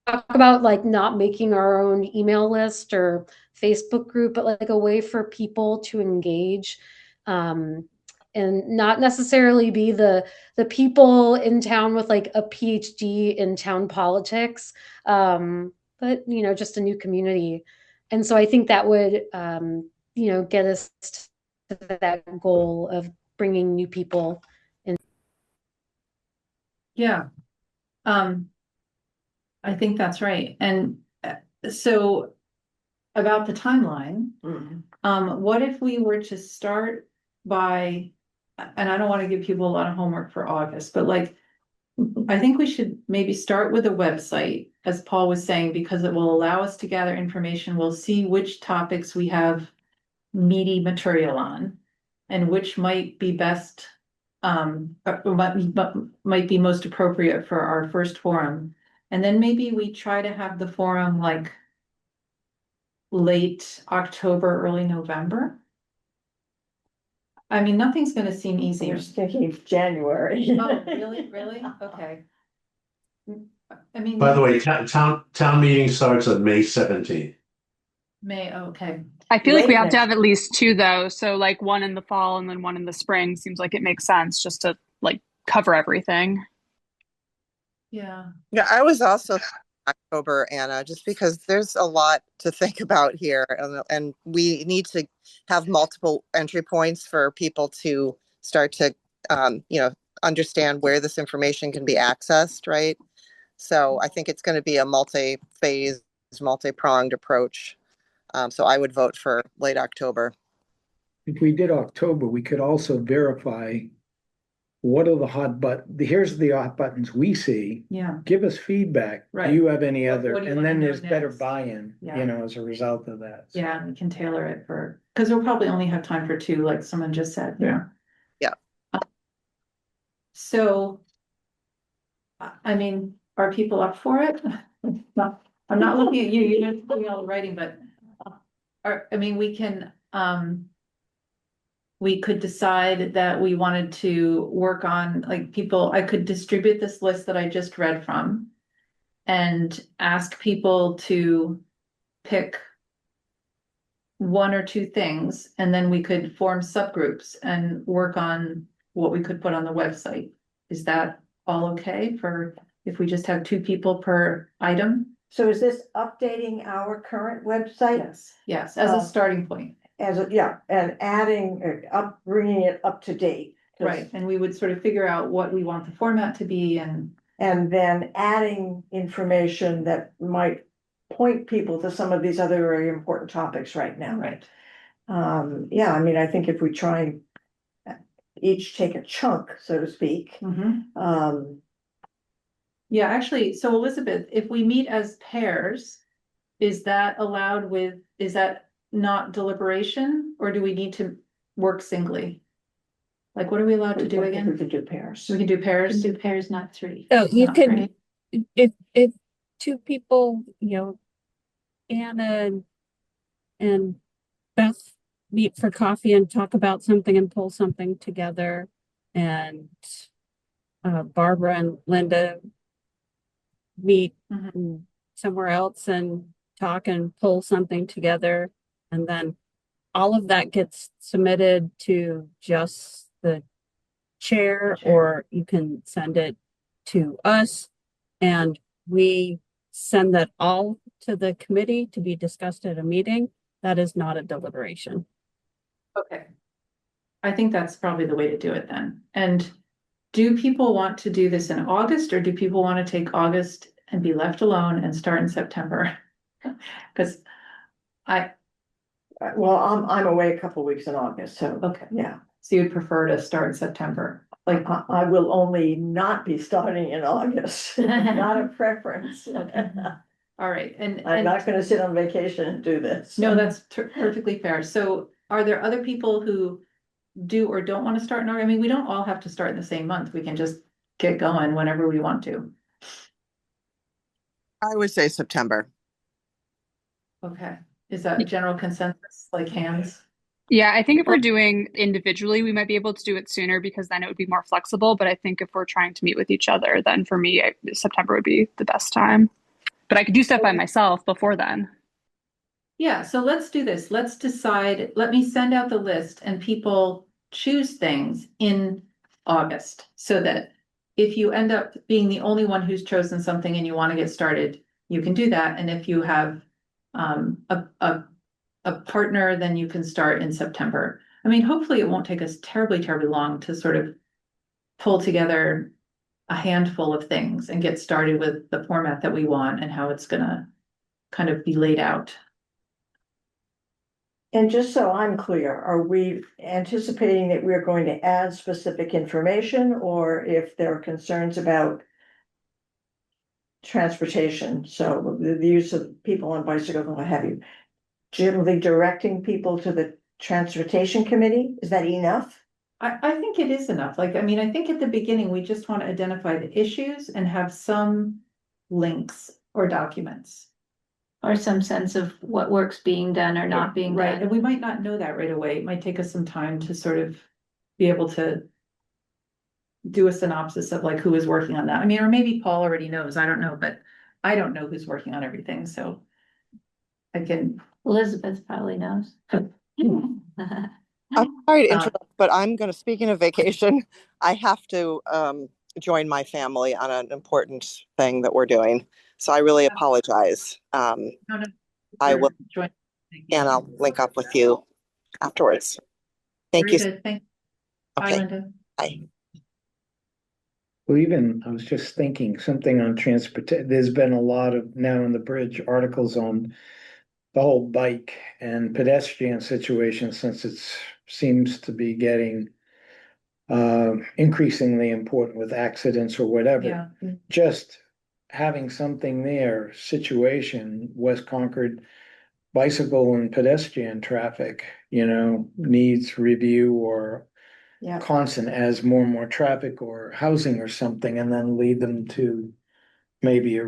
about like not making our own email list or Facebook group, but like a way for people to engage, and not necessarily be the people in town with like a PhD in town politics, but just a new community. And so I think that would get us to that goal of bringing new people in. Yeah. I think that's right. And so about the timeline, what if we were to start by, and I don't want to give people a lot of homework for August, but like, I think we should maybe start with a website, as Paul was saying, because it will allow us to gather information. We'll see which topics we have meaty material on and which might be best, might be most appropriate for our first forum. And then maybe we try to have the forum like late October, early November. I mean, nothing's gonna seem I easier. was thinking of January. Oh, really? Really? Okay. I mean. By the way, town meeting starts on May 17th. May, okay. I feel like we Late have to next have at least two though. So like one in the fall and then one in the spring seems like it makes sense just to like cover everything. Yeah. Yeah, I was also October, Anna, just because there's a lot to think about here, and we need to have multiple entry points for people to start to, understand where this information can be accessed, right? So I think it's going to be a multi-phase, multi-pronged approach. So I would vote for late October. If we did October, we could also verify what are the here's the hot buttons we see. Yeah. Give us feedback. Right. Do you have any other? What do you And wanna then know there's better next? buy-in, Yeah. as a result of that. Yeah, and we can tailor it for, because we'll probably only have time for two, like someone just said. Yeah. Yeah. So, I mean, are people up for it? No, I'm not looking at you, you're just doing all the writing, but we can, we could decide that we wanted to work on, like, I could distribute this list that I just read from and ask people to pick one or two things, and then we could form subgroups and work on what we could put on the website. Is that all okay for if we just have two people per item? So is this updating our current website? Yes, as a starting point. And adding, bringing it up to date. Right, and we would sort of figure out what we want the format to be and then adding information that might point people to some of these other very important topics right now. right. I think if we try and each take a chunk, so to speak, Yeah, actually, so Elizabeth, if we meet as pairs, is that allowed with, is that not deliberation, or do we need to work singly? Like, what are we allowed to do We again? could do pairs. We can do Can pairs? do pairs, not three. So you Not could, right. if two people, Anna and Beth meet for coffee and talk about something and pull something together, and Barbara and Linda meet Mhm. somewhere else and talk and pull something together, and then all of that gets submitted to just the chair, or you can send it to us, and we send that all to the committee to be discussed at a meeting. That is not a deliberation. Okay. I think that's probably the way to do it then. And do people want to do this in August, or do people want to take August and be left alone and start in September? Because Well, I'm away a couple weeks in August, so, okay, yeah. so you'd prefer to start in September? Like, I will only not be starting in August, not a preference. all right, and I'm not gonna sit on vacation and do this. no, that's perfectly fair. So are there other people who do or don't want to start in August? I mean, we don't all have to start in the same month. We can just get going whenever we want to. I would say September. Okay, is that general consensus, like hands? Yeah, I think if we're doing individually, we might be able to do it sooner because then it would be more flexible. But I think if we're trying to meet with each other, then for me, September would be the best time. But I could do stuff by myself before then. Yeah, so let's do this. Let's decide, let me send out the list and people choose things in August so that if you end up being the only one who's chosen something and you want to get started, you can do that. And if you have a partner, then you can start in September. I mean, hopefully it won't take us terribly long to sort of pull together a handful of things and get started with the format that we want and how it's gonna kind of be laid out. And just so I'm clear, are we anticipating that we're going to add specific information, or if there are concerns about transportation, so the use of people on bicycles and what have you, generally directing people to the transportation committee, is that enough? I think it is enough. Like, I mean, I think at the beginning, we just want to identify the issues and have some links or documents. Or some sense of what work's being done or not being Right, and done. we might not know that right away. It might take us some time to sort of be able to do a synopsis of like who is working on that. I mean, or maybe Paul already knows, I don't know, but I don't know who's working on everything, so I can. Elizabeth probably knows. I'm sorry to interrupt, but I'm going to, speaking of vacation, I have to join my family on an important thing that we're doing. So I really apologize. No, no, I will, join. and I'll link up with you afterwards. Thank Very you. good, thanks. Bye, Okay, Linda. bye. Well, even, I was just thinking something on transport, there's been a lot of now on the bridge articles on the whole bike and pedestrian situation, since it seems to be getting increasingly important with accidents or whatever. Yeah, Just having something there, situation, West Concord bicycle and pedestrian traffic, needs review or Yeah, constant as more and more traffic or housing or something, and then lead them to maybe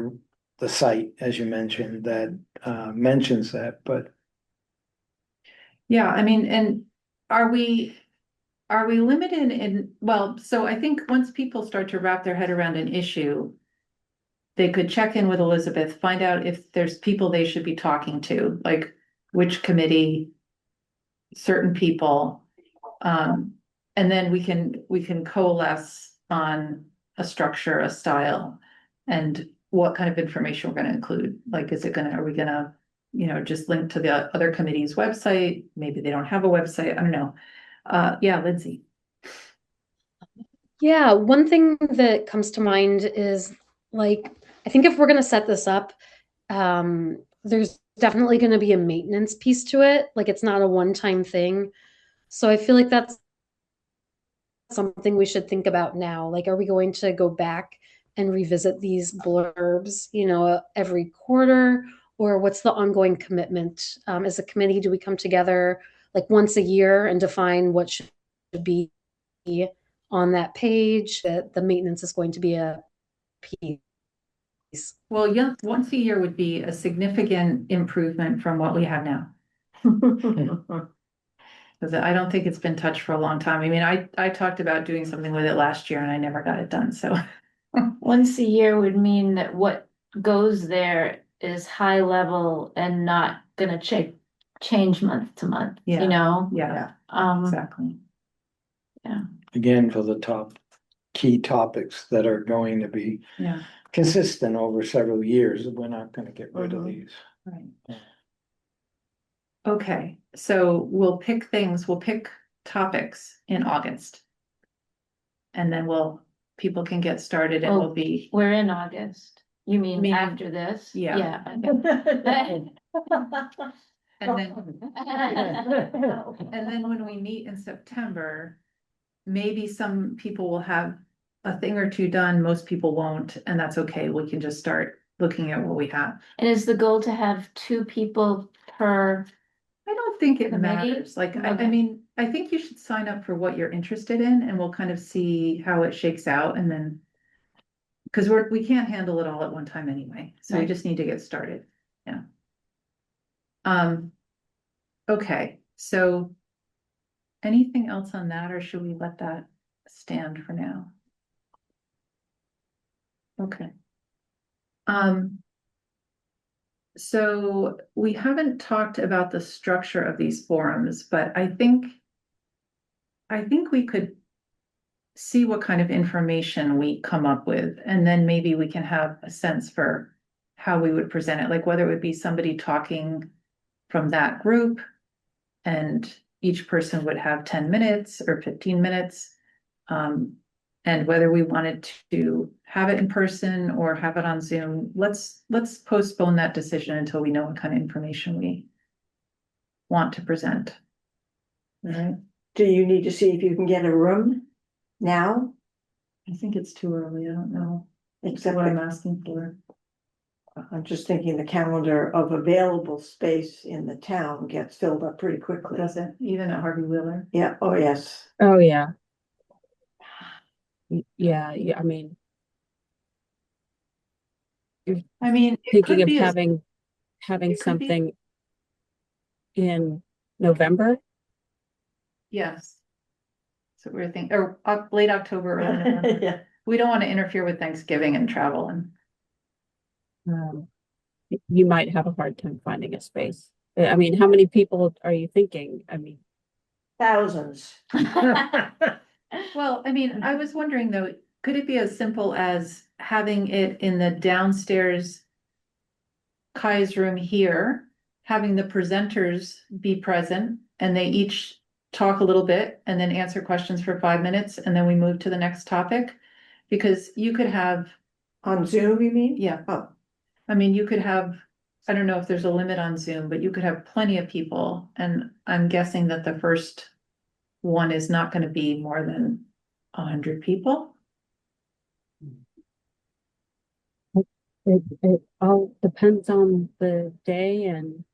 the site, as you mentioned, that mentions that, but yeah, I mean, and are we, are we limited in, well, so I think once people start to wrap their head around an issue, they could check in with Elizabeth, find out if there's people they should be talking to, like which committee, certain people. And then we can coalesce on a structure, a style, and what kind of information we're gonna include. Like, are we gonna, just link to the other committee's website? Maybe they don't have a website, I don't know. Yeah, Lindsay. Yeah, one thing that comes to mind is like, I think if we're going to set this up, there's definitely going to be a maintenance piece to it. Like, it's not a one-time thing. So I feel like that's something we should think about now. Like, are we going to go back and revisit these blurbs, every quarter? Or what's the ongoing commitment? As a committee, do we come together like once a year and define what should be on that page? That the maintenance is going to be a piece. Well, yeah, once a year would be a significant improvement from what we have now. Because I don't think it's been touched for a long time. I mean, I talked about doing something with it last year and I never got it done, so. Once a year would mean that what goes there is high level and not gonna change month to month, Yeah. you know? Yeah, exactly. Again, for the top key topics that are going to be Yeah, consistent over several years, we're not gonna get rid of Mhm. these. right. Okay, so we'll pick topics in August. And then people can get started. It will be, We're in August. You mean Meaning- after this? Yeah. Yeah. and then when we meet in September, maybe some people will have a thing or two done, most people won't, and that's okay. We can just start looking at what we have. And is the goal to have 2 people per? I don't think it Committee? matters. Like, I Okay. mean, I think you should sign up for what you're interested in and we'll kind of see how it shakes out and then. Cause we can't handle it all at one time anyway, so we Right. just need to get started. Yeah. Okay, so. Anything else on that or should we let that stand for now? Okay. So we haven't talked about the structure of these forums, but I think we could see what kind of information we come up with, and then maybe we can have a sense for how we would present it, like whether it would be somebody talking from that group and each person would have 10 minutes or 15 minutes. And whether we wanted to have it in person or have it on Zoom, let's postpone that decision until we know what kind of information we want to present. All right, Do you need to see if you can get a room now? I think it's too early. I don't know. That's Except what I'm that asking for. I'm just thinking the calendar of available space in the town gets filled up pretty quickly. Does it, even at Harvey Wheeler? Yeah, oh, yes. Oh, yeah. Yeah, I mean, I mean, it thinking could of be, having it could be- something in November. yes. So we're thinking, or late October, early November. Yeah. We don't want to interfere with Thanksgiving and travel and. You might have a hard time finding a space. I mean, how many people are you thinking? I mean, Thousands. Well, I mean, I was wondering though, could it be as simple as having it in the downstairs Kai's room here, having the presenters be present and they each talk a little bit and then answer questions for 5 minutes and then we move to the next topic? Because you could have, On Zoom, you mean? yeah, Oh, I mean, you could have, I don't know if there's a limit on Zoom, but you could have plenty of people. And I'm guessing that the first one is not going to be more than 100 people. it all depends on the day and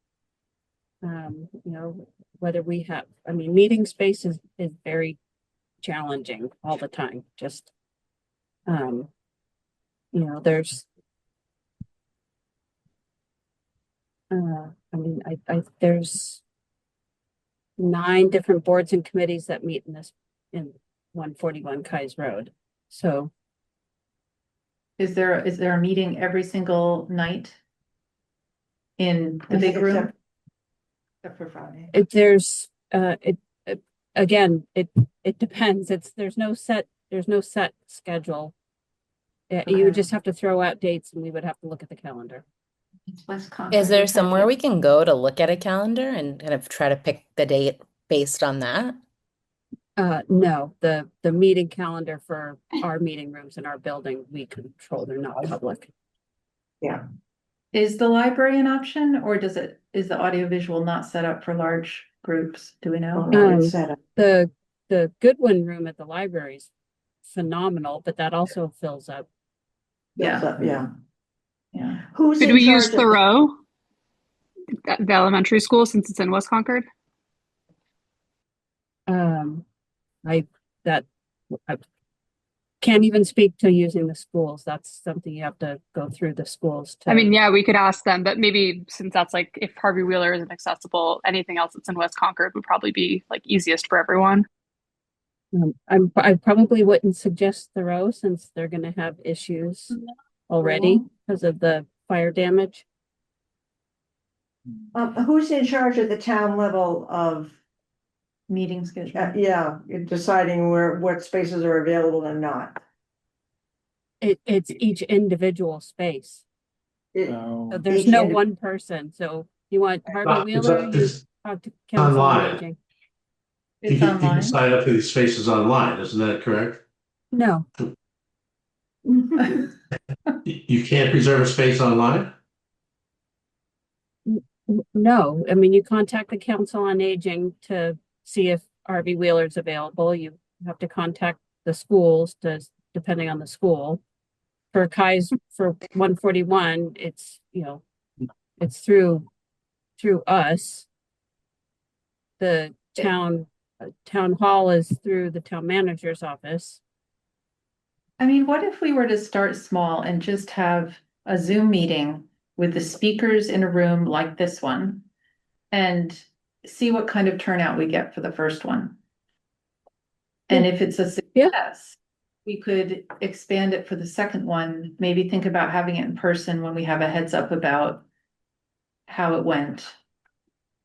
you know, whether we have, I mean, meeting space is very challenging all the time. Just you know, there's I mean, there's 9 different boards and committees that meet in 141 Kais Road. So Is there a meeting every single night in the I big think room? Except for Friday. there's again, it depends. There's no set schedule. You would just have to throw out dates and we would have to look at the calendar. It's West Concord. Is there somewhere we can go to look at a calendar and kind of try to pick the date based on that? No, the meeting calendar for our meeting rooms in our building, we control. They're not public. yeah. Is the library an option or is the audiovisual not set up for large groups? Do we Oh, know? no, it's set up. The Goodwin room at the library is phenomenal, but that also fills up. Built up, yeah. Yeah. Who's Could in we use charge of the- Thoreau? the elementary school since it's in West Concord? I that I can't even speak to using the schools. That's something you have to go through the schools to. I mean, yeah, we could ask them, but maybe since that's like if Harvey Wheeler isn't accessible, anything else that's in West Concord would probably be like easiest for everyone. I probably wouldn't suggest Thoreau since they're going to have issues already because of the fire damage. Who's in charge at the town level of, Meeting schedule. yeah, deciding what spaces are available and not? It's each individual space. It- Oh, So there's Each no indi- one person. So you want Harvey It's Wheeler, you it's talk to Council on online. Aging. It's You can online. sign up for these spaces online, isn't that correct? No, You can't reserve a space online? no. I mean, you contact the Council on Aging to see if Harvey Wheeler's available. You have to contact the schools depending on the school. For Kai's, for 141, it's, it's through us. The town hall is through the town manager's office. I mean, what if we were to start small and just have a Zoom meeting with the speakers in a room like this one and see what kind of turnout we get for the first one? And if it's a success, we could expand it for the second one, maybe think about having it in person when we have a heads up about how it went.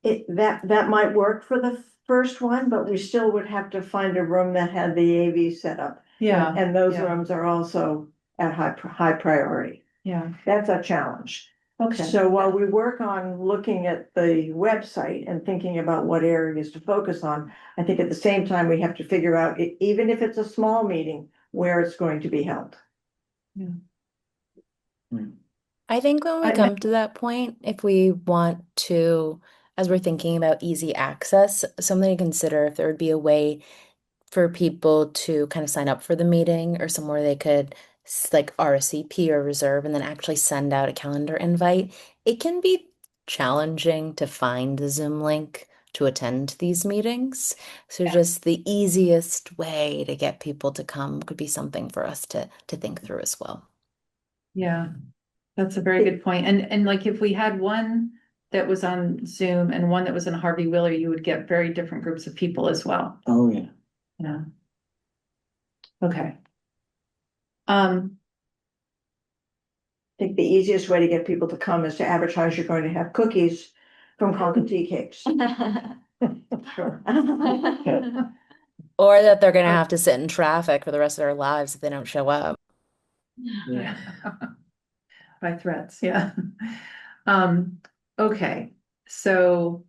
That might work for the first one, but we still would have to find a room that had the AV set up. Yeah, And those yeah. rooms are also at high priority. yeah. That's a challenge. Okay. So while we work on looking at the website and thinking about what areas to focus on, I think at the same time, we have to figure out, even if it's a small meeting, where it's going to be held. I think when we I- come to that point, if we want to, as we're thinking about easy access, something to consider if there would be a way for people to kind of sign up for the meeting or somewhere they could like RSVP or reserve and then actually send out a calendar invite. It can be challenging to find the Zoom link to attend these meetings. So just the easiest way to get people to come could be something for us to think through as well. Yeah, that's a very good point. And like if we had one that was on Zoom and one that was in Harvey Wheeler, you would get very different groups of people as well. oh, yeah. Yeah. Okay. I think the easiest way to get people to come is to advertise you're going to have cookies from Concord Tea Cakes. Sure. Or that they're going to have to sit in traffic for the rest of their lives if they don't show up. Yeah. By threats, yeah. Okay, so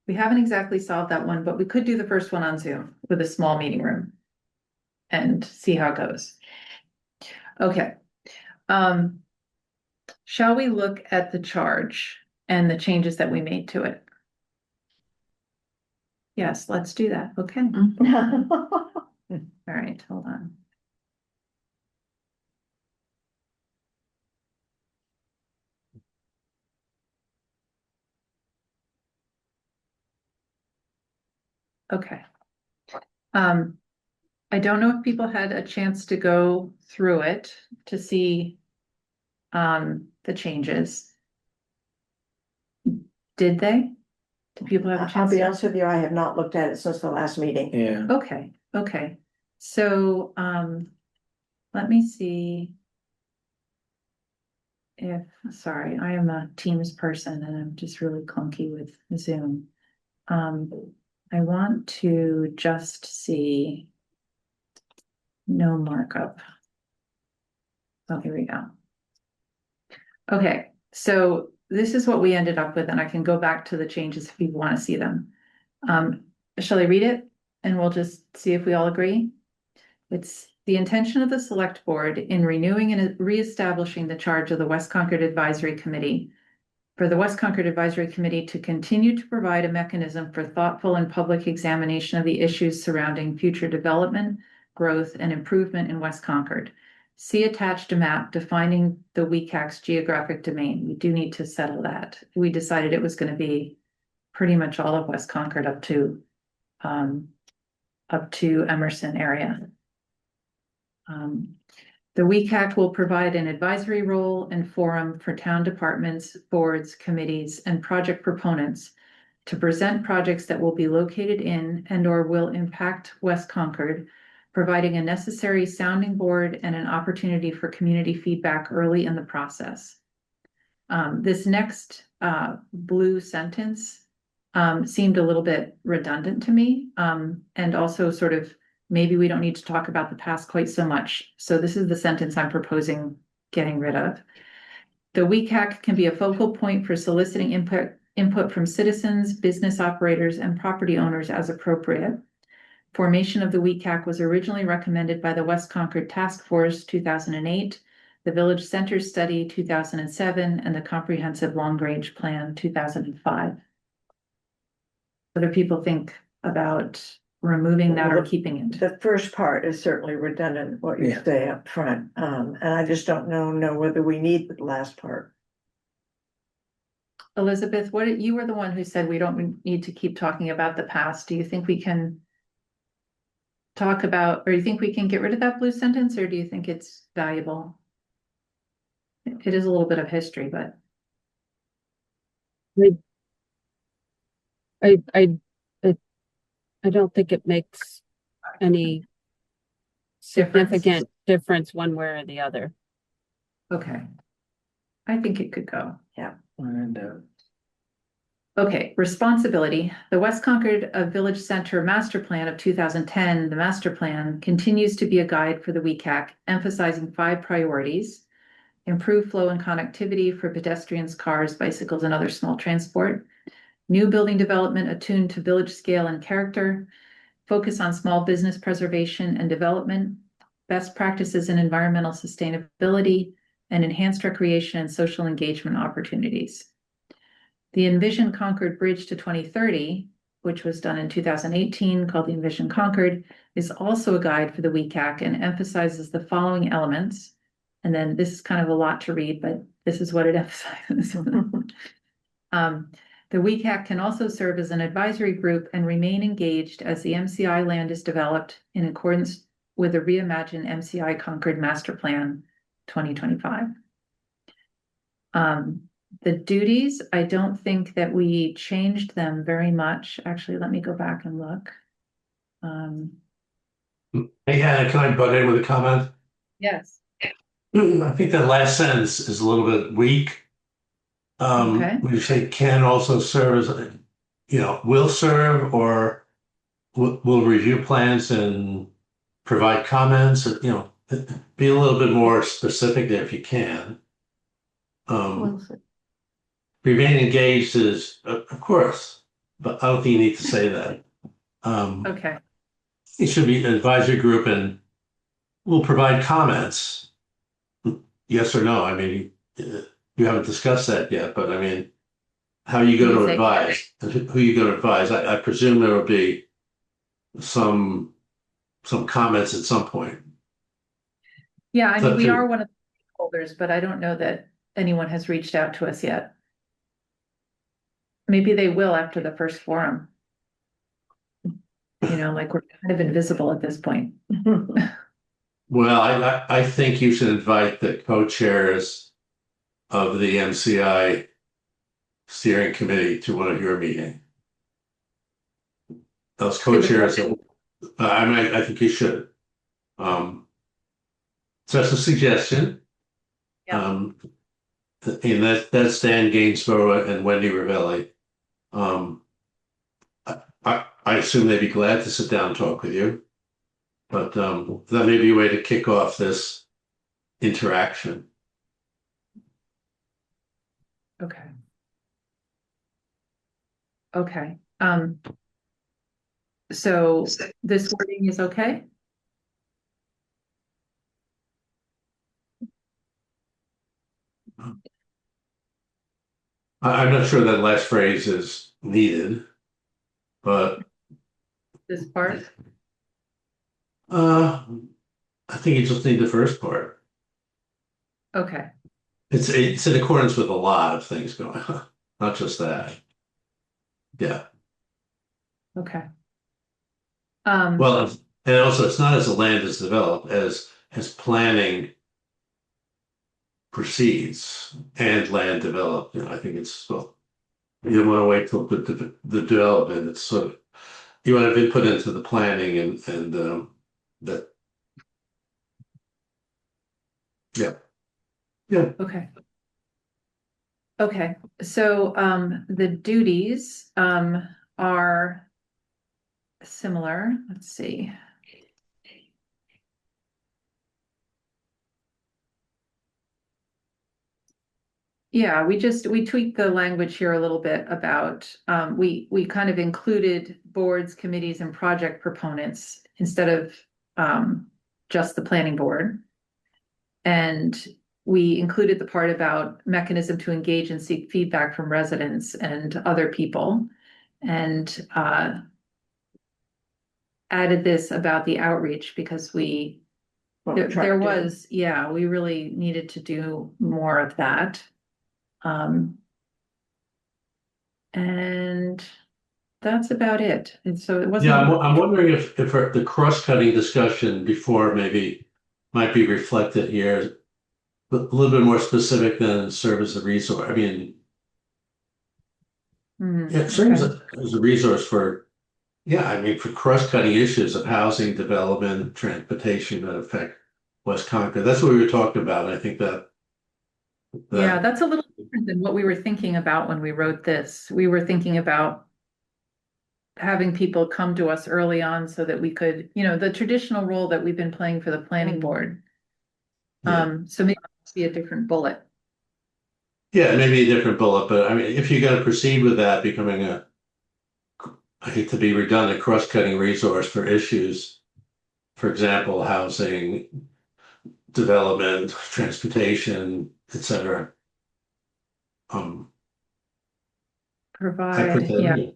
we haven't exactly solved that one, but we could do the first one on Zoom with a small meeting room and see how it goes. Okay. Shall we look at the charge and the changes that we made to it? Yes, let's do that. Okay. All right, hold on. Okay. I don't know if people had a chance to go through it to see the changes. Did they? Did people have a I'll chance? be to- honest with you, I have not looked at it since the last meeting. Yeah. Okay, okay. So, let me see. Sorry, I am a Teams person and I'm just really clunky with Zoom. I want to just see no markup. Oh, here we go. Okay, so this is what we ended up with, and I can go back to the changes if people want to see them. Shall I read it? And we'll just see if we all agree. It's the intention of the select board in renewing and reestablishing the charge of the West Concord Advisory Committee for the West Concord Advisory Committee to continue to provide a mechanism for thoughtful and public examination of the issues surrounding future development, growth, and improvement in West Concord. See attached a map defining the WCAG's geographic domain. We do need to settle that. We decided it was going to be pretty much all of West Concord up to Emerson area. The WCAG will provide an advisory role and forum for town departments, boards, committees, and project proponents to present projects that will be located in and or will impact West Concord, providing a necessary sounding board and an opportunity for community feedback early in the process. This next blue sentence seemed a little bit redundant to me, and also sort of maybe we don't need to talk about the past quite so much. So this is the sentence I'm proposing getting rid of. The WCAG can be a focal point for soliciting input from citizens, business operators, and property owners as appropriate. Formation of the WCAG was originally recommended by the West Concord Task Force 2008, the Village Center Study 2007, and the Comprehensive Long Range Plan 2005. What do people think about removing that or keeping it? The first part is certainly redundant, what you Yeah. say up front, and I just don't know whether we need the last part. Elizabeth, you were the one who said we don't need to keep talking about the past. Do you think we can talk about, or you think we can get rid of that blue sentence, or do you think it's valuable? It is a little bit of history, but I don't think it makes any significant difference one way or the other. okay. I think it could go. And Okay, responsibility. The West Concord Village Center Master Plan of 2010, the master plan continues to be a guide for the WCAG, emphasizing 5 priorities: improve flow and connectivity for pedestrians, cars, bicycles, and other small transport; new building development attuned to village scale and character; focus on small business preservation and development; best practices in environmental sustainability; and enhanced recreation and social engagement opportunities. The Envision Concord Bridge to 2030, which was done in 2018, called the Envision Concord, is also a guide for the WCAG and emphasizes the following elements. And then this is kind of a lot to read, but this is what it emphasizes. The WCAG can also serve as an advisory group and remain engaged as the MCI land is developed in accordance with the reimagined MCI Concord Master Plan 2025. The duties, I don't think that we changed them very much. Actually, let me go back and look. Hey, Hannah, can I butt in with a comment? Yes. I think that last sentence is a little bit weak. Okay. When you say can also serve as, will serve or will review plans and provide comments, be a little bit more specific there if you can. Remain engaged is, of course, but I don't think you need to say that. Okay. It should be an advisory group and will provide comments. Yes or no? I mean, you haven't discussed that yet, but I mean, how are you going to advise? Who are you going to advise? I presume there will be some comments at some point. Yeah, I mean, we are one of the stakeholders, but I don't know that anyone has reached out to us yet. Maybe they will after the first forum. Like we're kind of invisible at this point. Well, I think you should invite the co-chairs of the MCI steering committee to one of your meetings. Those co-chairs, I think you should. Just a suggestion. Yeah. And that's Dan Gainsborough and Wendy Ravelli. I assume they'd be glad to sit down and talk with you, but that may be a way to kick off this interaction. Okay. Okay. So this wording is okay? I'm not sure that last phrase is needed, but This part? I think you just need the first part. Okay, It's in accordance with a lot of things going on, not just that. Yeah. okay. Well, and also it's not as the land is developed as planning proceeds and land developed. I think it's, well, you don't want to wait till the development. It's sort of, you want to have input into the planning and that, yeah. Yeah. Okay. Okay, so the duties are similar. Let's see. Yeah, we tweaked the language here a little bit about we kind of included boards, committees, and project proponents instead of just the planning board. And we included the part about mechanism to engage and seek feedback from residents and other people. And added this about the outreach because there was, yeah, we really needed to do more of that. And that's about it. And so it wasn't. Yeah, I'm wondering if the cross-cutting discussion before maybe might be reflected here, a little bit more specific than serve as a resource. I mean, it serves as a resource for, yeah, I mean, for cross-cutting issues of housing, development, transportation that affect West Concord. That's what we were talking about. I think that Yeah, that's a little different than what we were thinking about when we wrote this. We were thinking about having people come to us early on so that we could, the traditional role that we've been playing for the planning board. Yeah. So maybe it's be a different bullet. Yeah, maybe a different bullet, but I mean, if you're going to proceed with that becoming I hate to be redundant, cross-cutting resource for issues, for example, housing, development, transportation, etc. I put Provide, that yeah. in.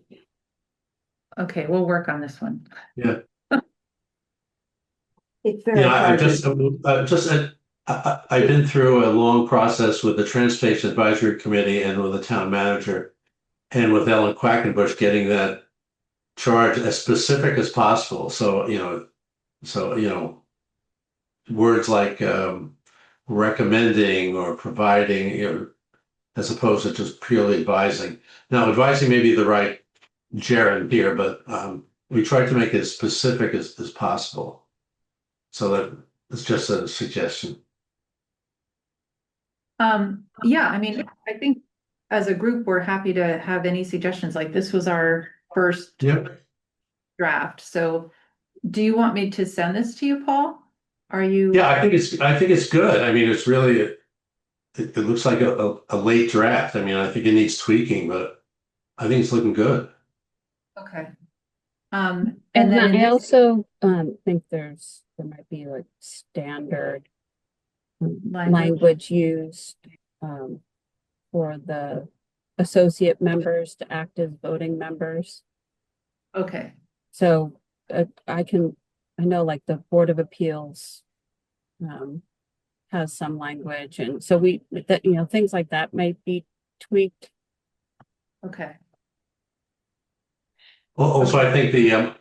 Okay, we'll work on this one. Yeah. It's very Yeah, hard I've been through a long process with the Transportation Advisory Committee and with the town manager and with Ellen Quackenbush getting that charge as specific as possible. So, words like recommending or providing, as opposed to just purely advising. Now, advising may be the right gerund here, but we tried to make it as specific as possible. So that it's just a suggestion. Yeah, I mean, I think as a group, we're happy to have any suggestions. Like this was our first draft. So do you want me to send this to you, Paul? Are you? Yeah, I think it's good. I mean, it's really, it looks like a late draft. I mean, I think it needs tweaking, but I think it's looking good. Okay. And And then I also think there might be like standard language used for the associate members to act as voting members. Okay. So I know like the Board of Appeals has some language, and so things like that might be tweaked. Okay. Well, also, I think the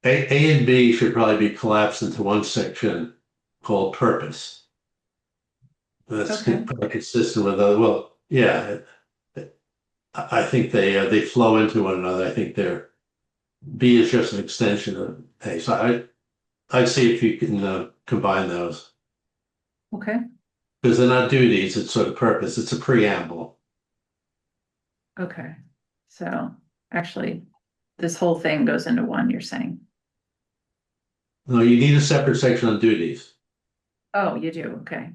A and B should probably be collapsed into one section called purpose. That's probably consistent with other. Well, yeah, I think they flow into one another. I think B is just an extension of A. So I'd see if you can combine those. Okay. Because they're not duties, it's sort of purpose. It's a preamble. Okay. So actually, this whole thing goes into one, you're saying? No, you need a separate section on duties. Oh, you do. Okay.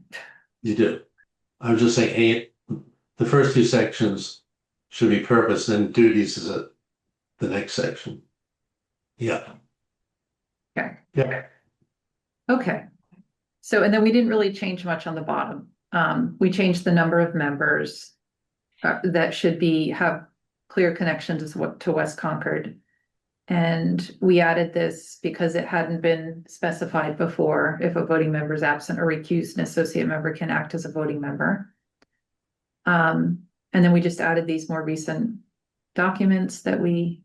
You do. I'm just saying the first two sections should be purpose, then duties is the next section. Yeah. Okay. Yeah. Okay. So, and then we didn't really change much on the bottom. We changed the number of members that should have clear connections to West Concord. And we added this because it hadn't been specified before. If a voting member is absent or recused, an associate member can act as a voting member. And then we just added these more recent documents that we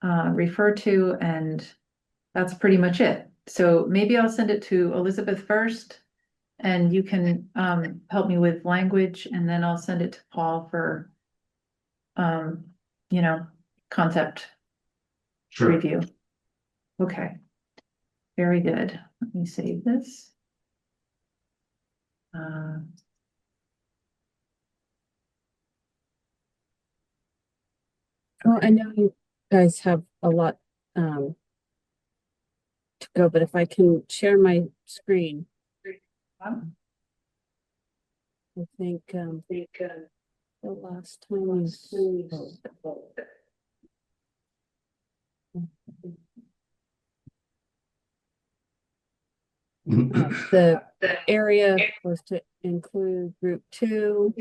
refer to, and that's pretty much it. So maybe I'll send it to Elizabeth first, and you can help me with language, and then I'll send it to Paul for concept Sure. review. Okay. Very good. Let me save this. Well, I know you guys have a lot to go, but if I can share my screen, I think the last time we spoke. The area was to include Route 2.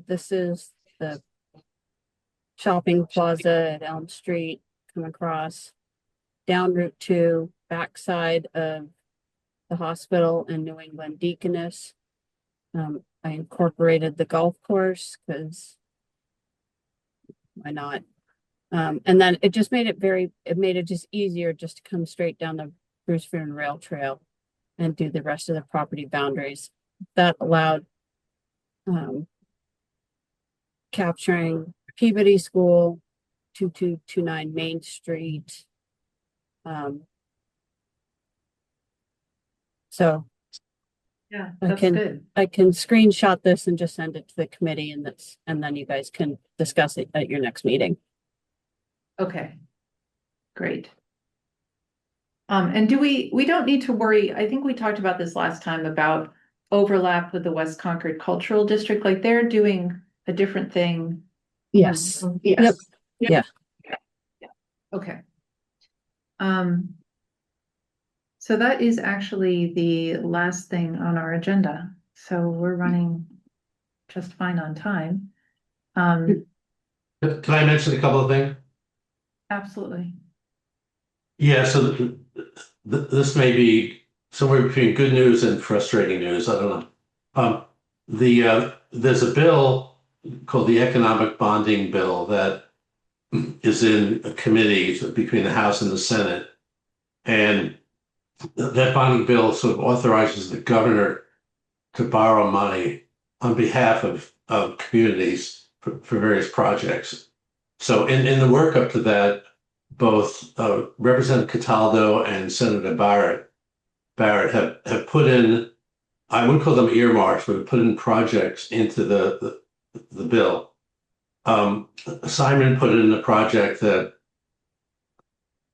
This is the shopping plaza at Elm Street, come across down Route 2, backside of the hospital and New England Deaconess. I incorporated the golf course because why not? And then it just made it just easier just to come straight down the Bruce Fearn Rail Trail and do the rest of the property boundaries. That allowed capturing Peabody School, 2229 Main Street. So Yeah, I that's can good. I can screenshot this and just send it to the committee, and then you guys can discuss it at your next meeting. Okay. Great. And we don't need to worry. I think we talked about this last time about overlap with the West Concord Cultural District. Like they're doing a different thing. Yes. Yes. Yep. Yeah. Okay. So that is actually the last thing on our agenda. So we're running just fine on time. Can I mention a couple of things? Absolutely. Yeah, so this may be somewhere between good news and frustrating news. I don't know. There's a bill called the Economic Bonding Bill that is in a committee between the House and the Senate. And that bonding bill sort of authorizes the governor to borrow money on behalf of communities for various projects. So in the work up to that, both Representative Cataldo and Senator Barrett have put in, I wouldn't call them earmarks, but have put in projects into the bill. Simon put in a project that,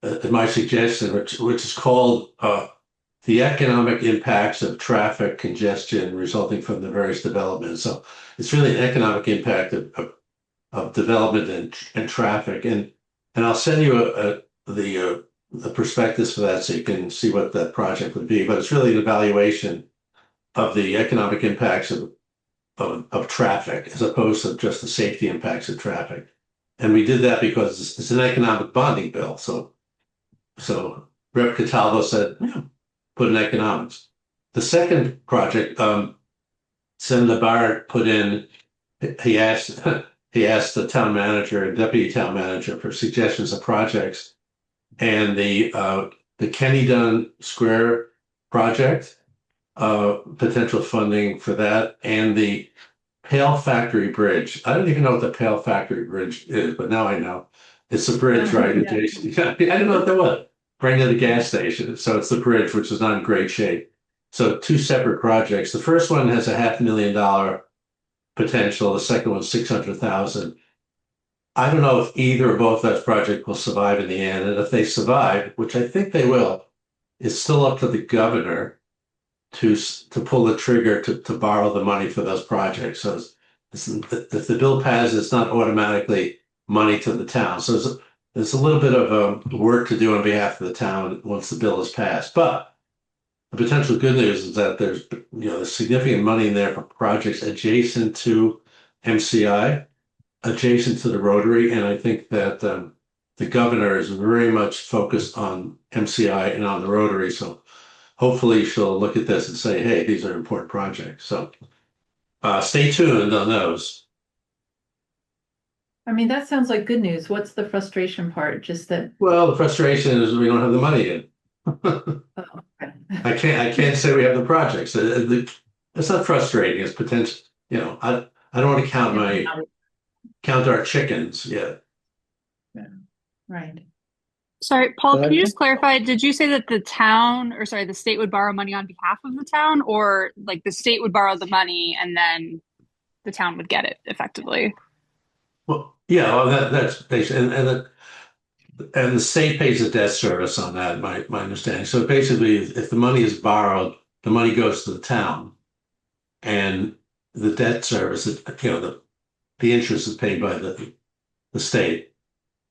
at my suggestion, which is called the economic impacts of traffic congestion resulting from the various developments. So it's really an economic impact of development and traffic. And I'll send you the prospectus for that so you can see what that project would be. But it's really an evaluation of the economic impacts of traffic as opposed to just the safety impacts of traffic. And we did that because it's an economic bonding bill. So Rep. Cataldo said, yeah, put in economics. The second project, Senator Barrett put in, he asked the town manager and deputy town manager for suggestions of projects. And the Kenny Dunn Square project, potential funding for that, and the Pail Factory Bridge. I don't even know what the Pail Factory Bridge is, but now I know. It's a bridge, right? Yeah. Adjacent. I didn't know what that was. Right near the gas station. So it's the bridge, which is not in great shape. So two separate projects. The first one has a $500,000 potential. The second one's 600,000. I don't know if either or both those projects will survive in the end. And if they survive, which I think they will, it's still up to the governor to pull the trigger to borrow the money for those projects. So if the bill passes, it's not automatically money to the town. So there's a little bit of work to do on behalf of the town once the bill is passed. But the potential good news is that there's significant money in there for projects adjacent to MCI, adjacent to the Rotary, and I think that the governor is very much focused on MCI and on the Rotary. So hopefully she'll look at this and say, hey, these are important projects. So stay tuned on those. I mean, that sounds like good news. What's the frustration part? Just that, Well, the frustration is we don't have the money yet. oh, okay. I can't say we have the projects. It's not frustrating. It's potential. You know, I don't want to count our chickens yet. Right. Sorry, Paul, But can I you just think- clarify? Did you say that the town, or sorry, the state would borrow money on behalf of the town, or like the state would borrow the money and then the town would get it effectively? Well, yeah, well, that's basically, and the state pays the debt service on that, my understanding. So basically, if the money is borrowed, the money goes to the town, and the debt service, you know, the interest is paid by the state.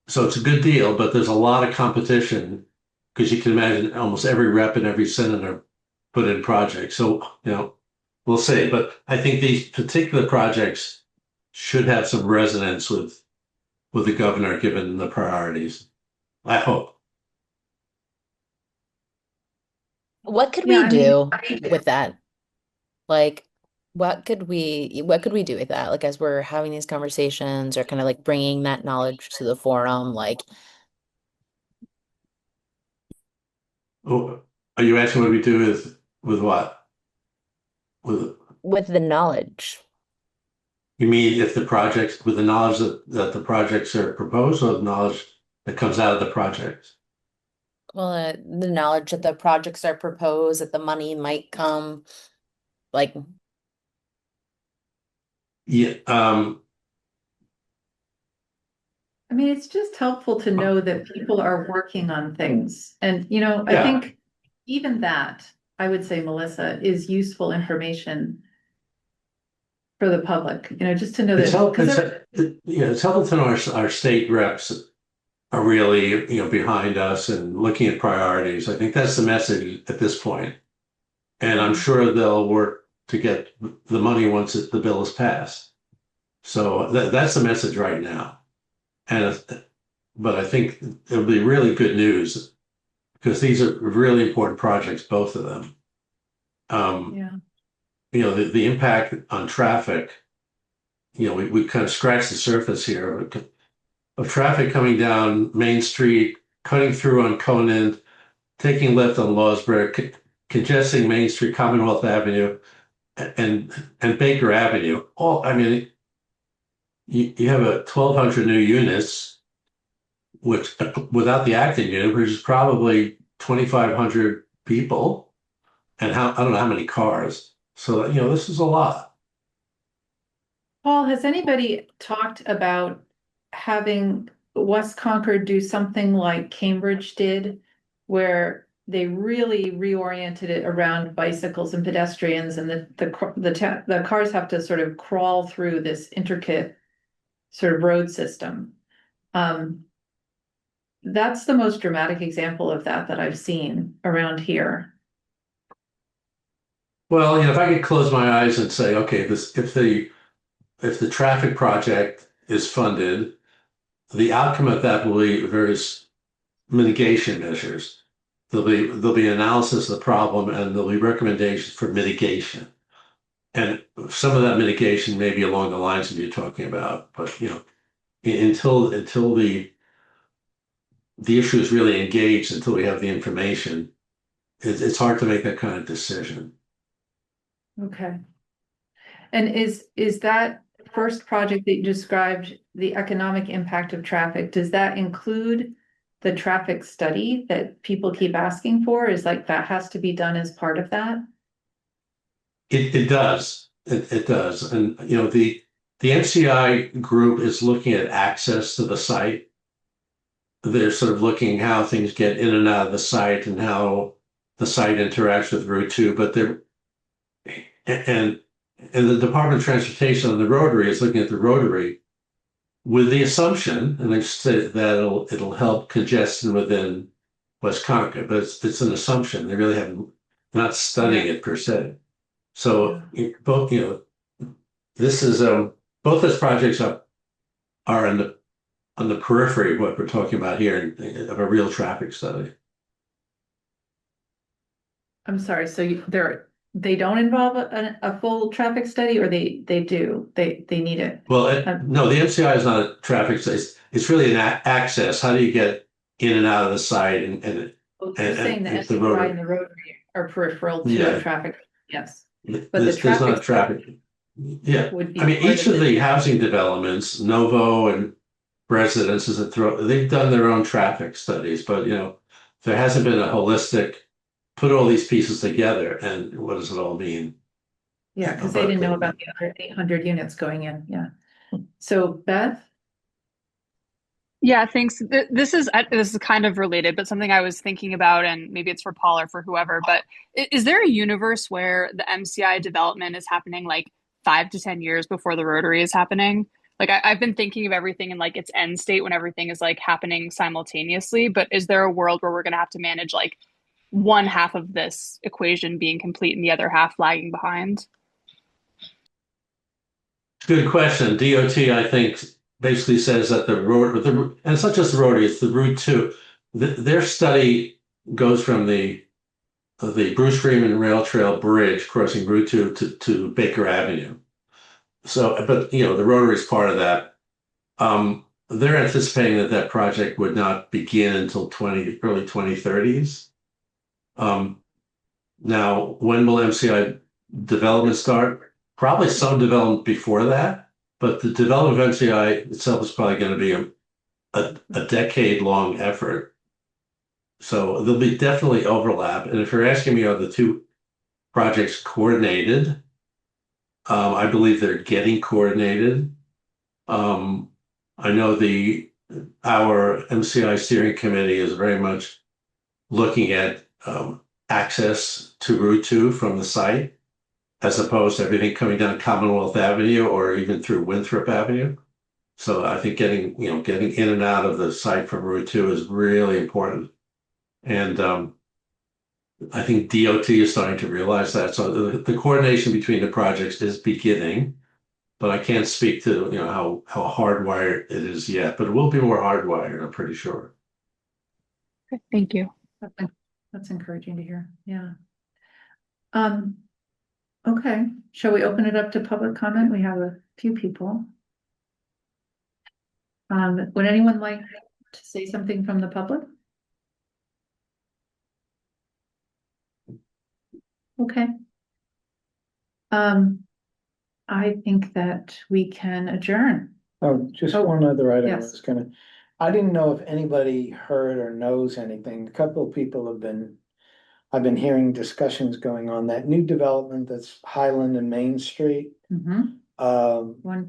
So it's a good deal, but there's a lot of competition because you can imagine almost every rep and every senator put in projects. So, you know, we'll see. But I think these particular projects should have some resonance with the governor, given the priorities. I hope. What could Yeah, we I do mean, with that? Like, what could we do with that? Like, as we're having these conversations or kind of like bringing that knowledge to the forum, like, Oh, are you asking what we do with what? with the knowledge. You mean if the projects, with the knowledge that the projects are proposed, or the knowledge that comes out of the projects? Well, the knowledge that the projects are proposed, that the money might come, like, Yeah, I mean, it's just helpful to know that people are working on things. And, you know, I Yeah. think even that, I would say, Melissa, is useful information for the public, you know, just to know it's that. helpful. Because It's helpful to know our state reps are really, you know, behind us and looking at priorities. I think that's the message at this point. And I'm sure they'll work to get the money once the bill is passed. So that's the message right now. But I think it'll be really good news because these are really important projects, both of them. yeah, You know, the impact on traffic, you know, we kind of scratched the surface here of traffic coming down Main Street, cutting through on Conant, taking left on Lawsburg, congesting Main Street, Commonwealth Avenue, and Baker Avenue. All, I mean, you have 1,200 new units, which without the acting unit, which is probably 2,500 people, and I don't know how many cars. So, you know, this is a lot. Paul, has anybody talked about having West Concord do something like Cambridge did, where they really reoriented it around bicycles and pedestrians, and the cars have to sort of crawl through this intricate sort of road system. That's the most dramatic example of that I've seen around here. Well, you know, if I could close my eyes and say, okay, if the traffic project is funded, the outcome of that will be various mitigation measures. There'll be analysis of the problem, and there'll be recommendations for mitigation. And some of that mitigation may be along the lines that you're talking about, but you know, until the issue is really engaged, until we have the information, it's hard to make that kind of decision. Okay. And is that first project that you described, the economic impact of traffic, does that include the traffic study that people keep asking for? Is like that has to be done as part of that? It does. It does. And you know, the MCI group is looking at access to the site. They're sort of looking how things get in and out of the site and how the site interacts with Route 2, but they're and the Department of Transportation on the Rotary is looking at the Rotary with the assumption, and they've said that it'll help congestion within West Concord, but it's an assumption. They really haven't not studying it per se. So both, you know, this is both those projects are in the on the periphery of what we're talking about here of a real traffic study. I'm sorry, so they don't involve a full traffic study, or they do, they need it? Well, no, the MCI is not a traffic study. It's really an access. How do you get in and out of the site and Well, you're saying the it's the MCI rotary. and the rotary are peripheral to Yeah. a traffic, yes. But There's not traffic. Yeah, would be I mean, part each of the housing developments, Novo and Residences, they've done their own traffic studies, but there hasn't been a holistic, put all these pieces together and what does it all mean? Yeah, because they didn't know about the other 800 units going in, yeah. So Beth? Yeah, thanks. This is kind of related, but something I was thinking about, and maybe it's for Paul or for whoever, but is there a universe where the MCI development is happening like 5 to 10 years before the Rotary is happening? Like I've been thinking of everything in like its end state when everything is like happening simultaneously, but is there a world where we're going to have to manage like one half of this equation being complete and the other half lagging behind? Good question. DOT, I think, basically says that the road, and it's not just the rotary, it's the Route 2. Their study goes from the Bruce Freeman Rail Trail Bridge crossing Route 2 to Baker Avenue. So, but the rotary is part of that. They're anticipating that project would not begin until early 2030s. Now, when will MCI development start? Probably some development before that, but the development of MCI itself is probably going to be a decade-long effort. So there'll be definitely overlap. And if you're asking me, are the two projects coordinated? I believe they're getting coordinated. I know our MCI steering committee is very much looking at access to Route 2 from the site, as opposed to everything coming down Commonwealth Avenue or even through Winthrop Avenue. So I think getting in and out of the site from Route 2 is really important. And I think DOT is starting to realize that. So the coordination between the projects is beginning, but I can't speak to how hardwired it is yet, but it will be more hardwired, I'm pretty sure. Okay, thank you. That's encouraging to hear, yeah. Okay, shall we open it up to public comment? We have a few people. Would anyone like to say something from the public? Okay. I think that we can adjourn. Oh, just one other item I yes. was I didn't know if anybody heard or knows anything. A couple of people I've been hearing discussions going on that new development that's Highland and Main Street. Mm-hmm.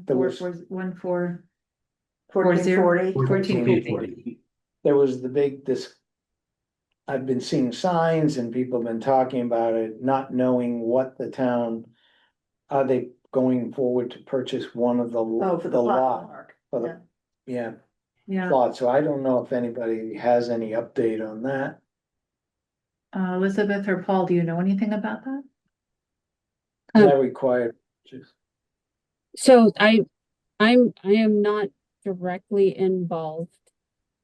There was 1440. There was the big I've been seeing signs and people have been talking about it, not knowing what the town, are they going forward to purchase one of the For the lot? park. Yeah, Yeah, lot. So I don't know if anybody has any update on that. Elizabeth or Paul, do you know anything about that? That required. So I am not directly involved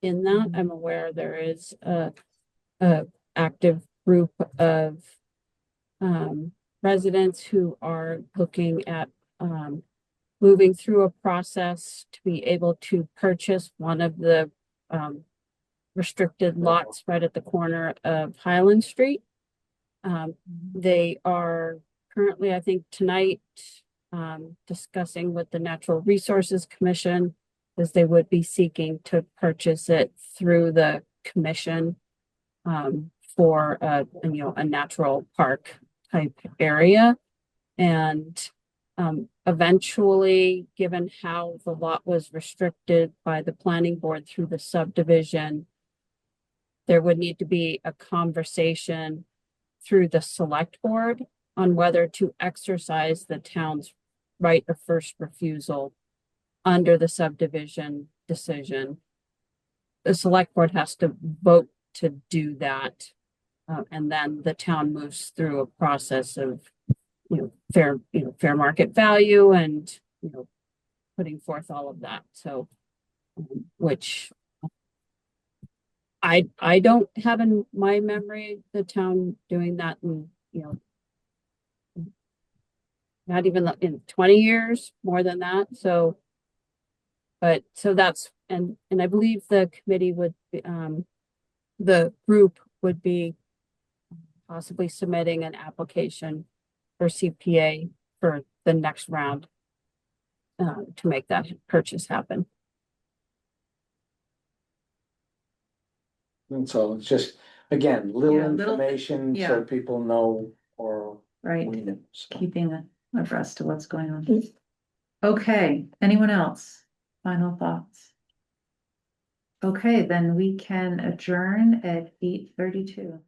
in that. I'm aware there is a active group of residents who are looking at moving through a process to be able to purchase one of the restricted lots right at the corner of Highland Street. They are currently, I think tonight, discussing with the Natural Resources Commission, as they would be seeking to purchase it through the commission for a natural park type area. And eventually, given how the lot was restricted by the planning board through the subdivision, there would need to be a conversation through the select board on whether to exercise the town's right of first refusal under the subdivision decision. The select board has to vote to do that. And then the town moves through a process of, fair market value and, putting forth all of that. So which I don't have in my memory the town doing that in, not even in 20 years, more than that. So, but so that's, and I believe the committee would, the group would be possibly submitting an application for CPA for the next round to make that purchase happen. And so it's just, again, little Yeah, little- information yeah. so people know or Right, we know. So. keeping abreast of what's going on. Okay, anyone else? Final thoughts? Okay, then we can adjourn at 8:32.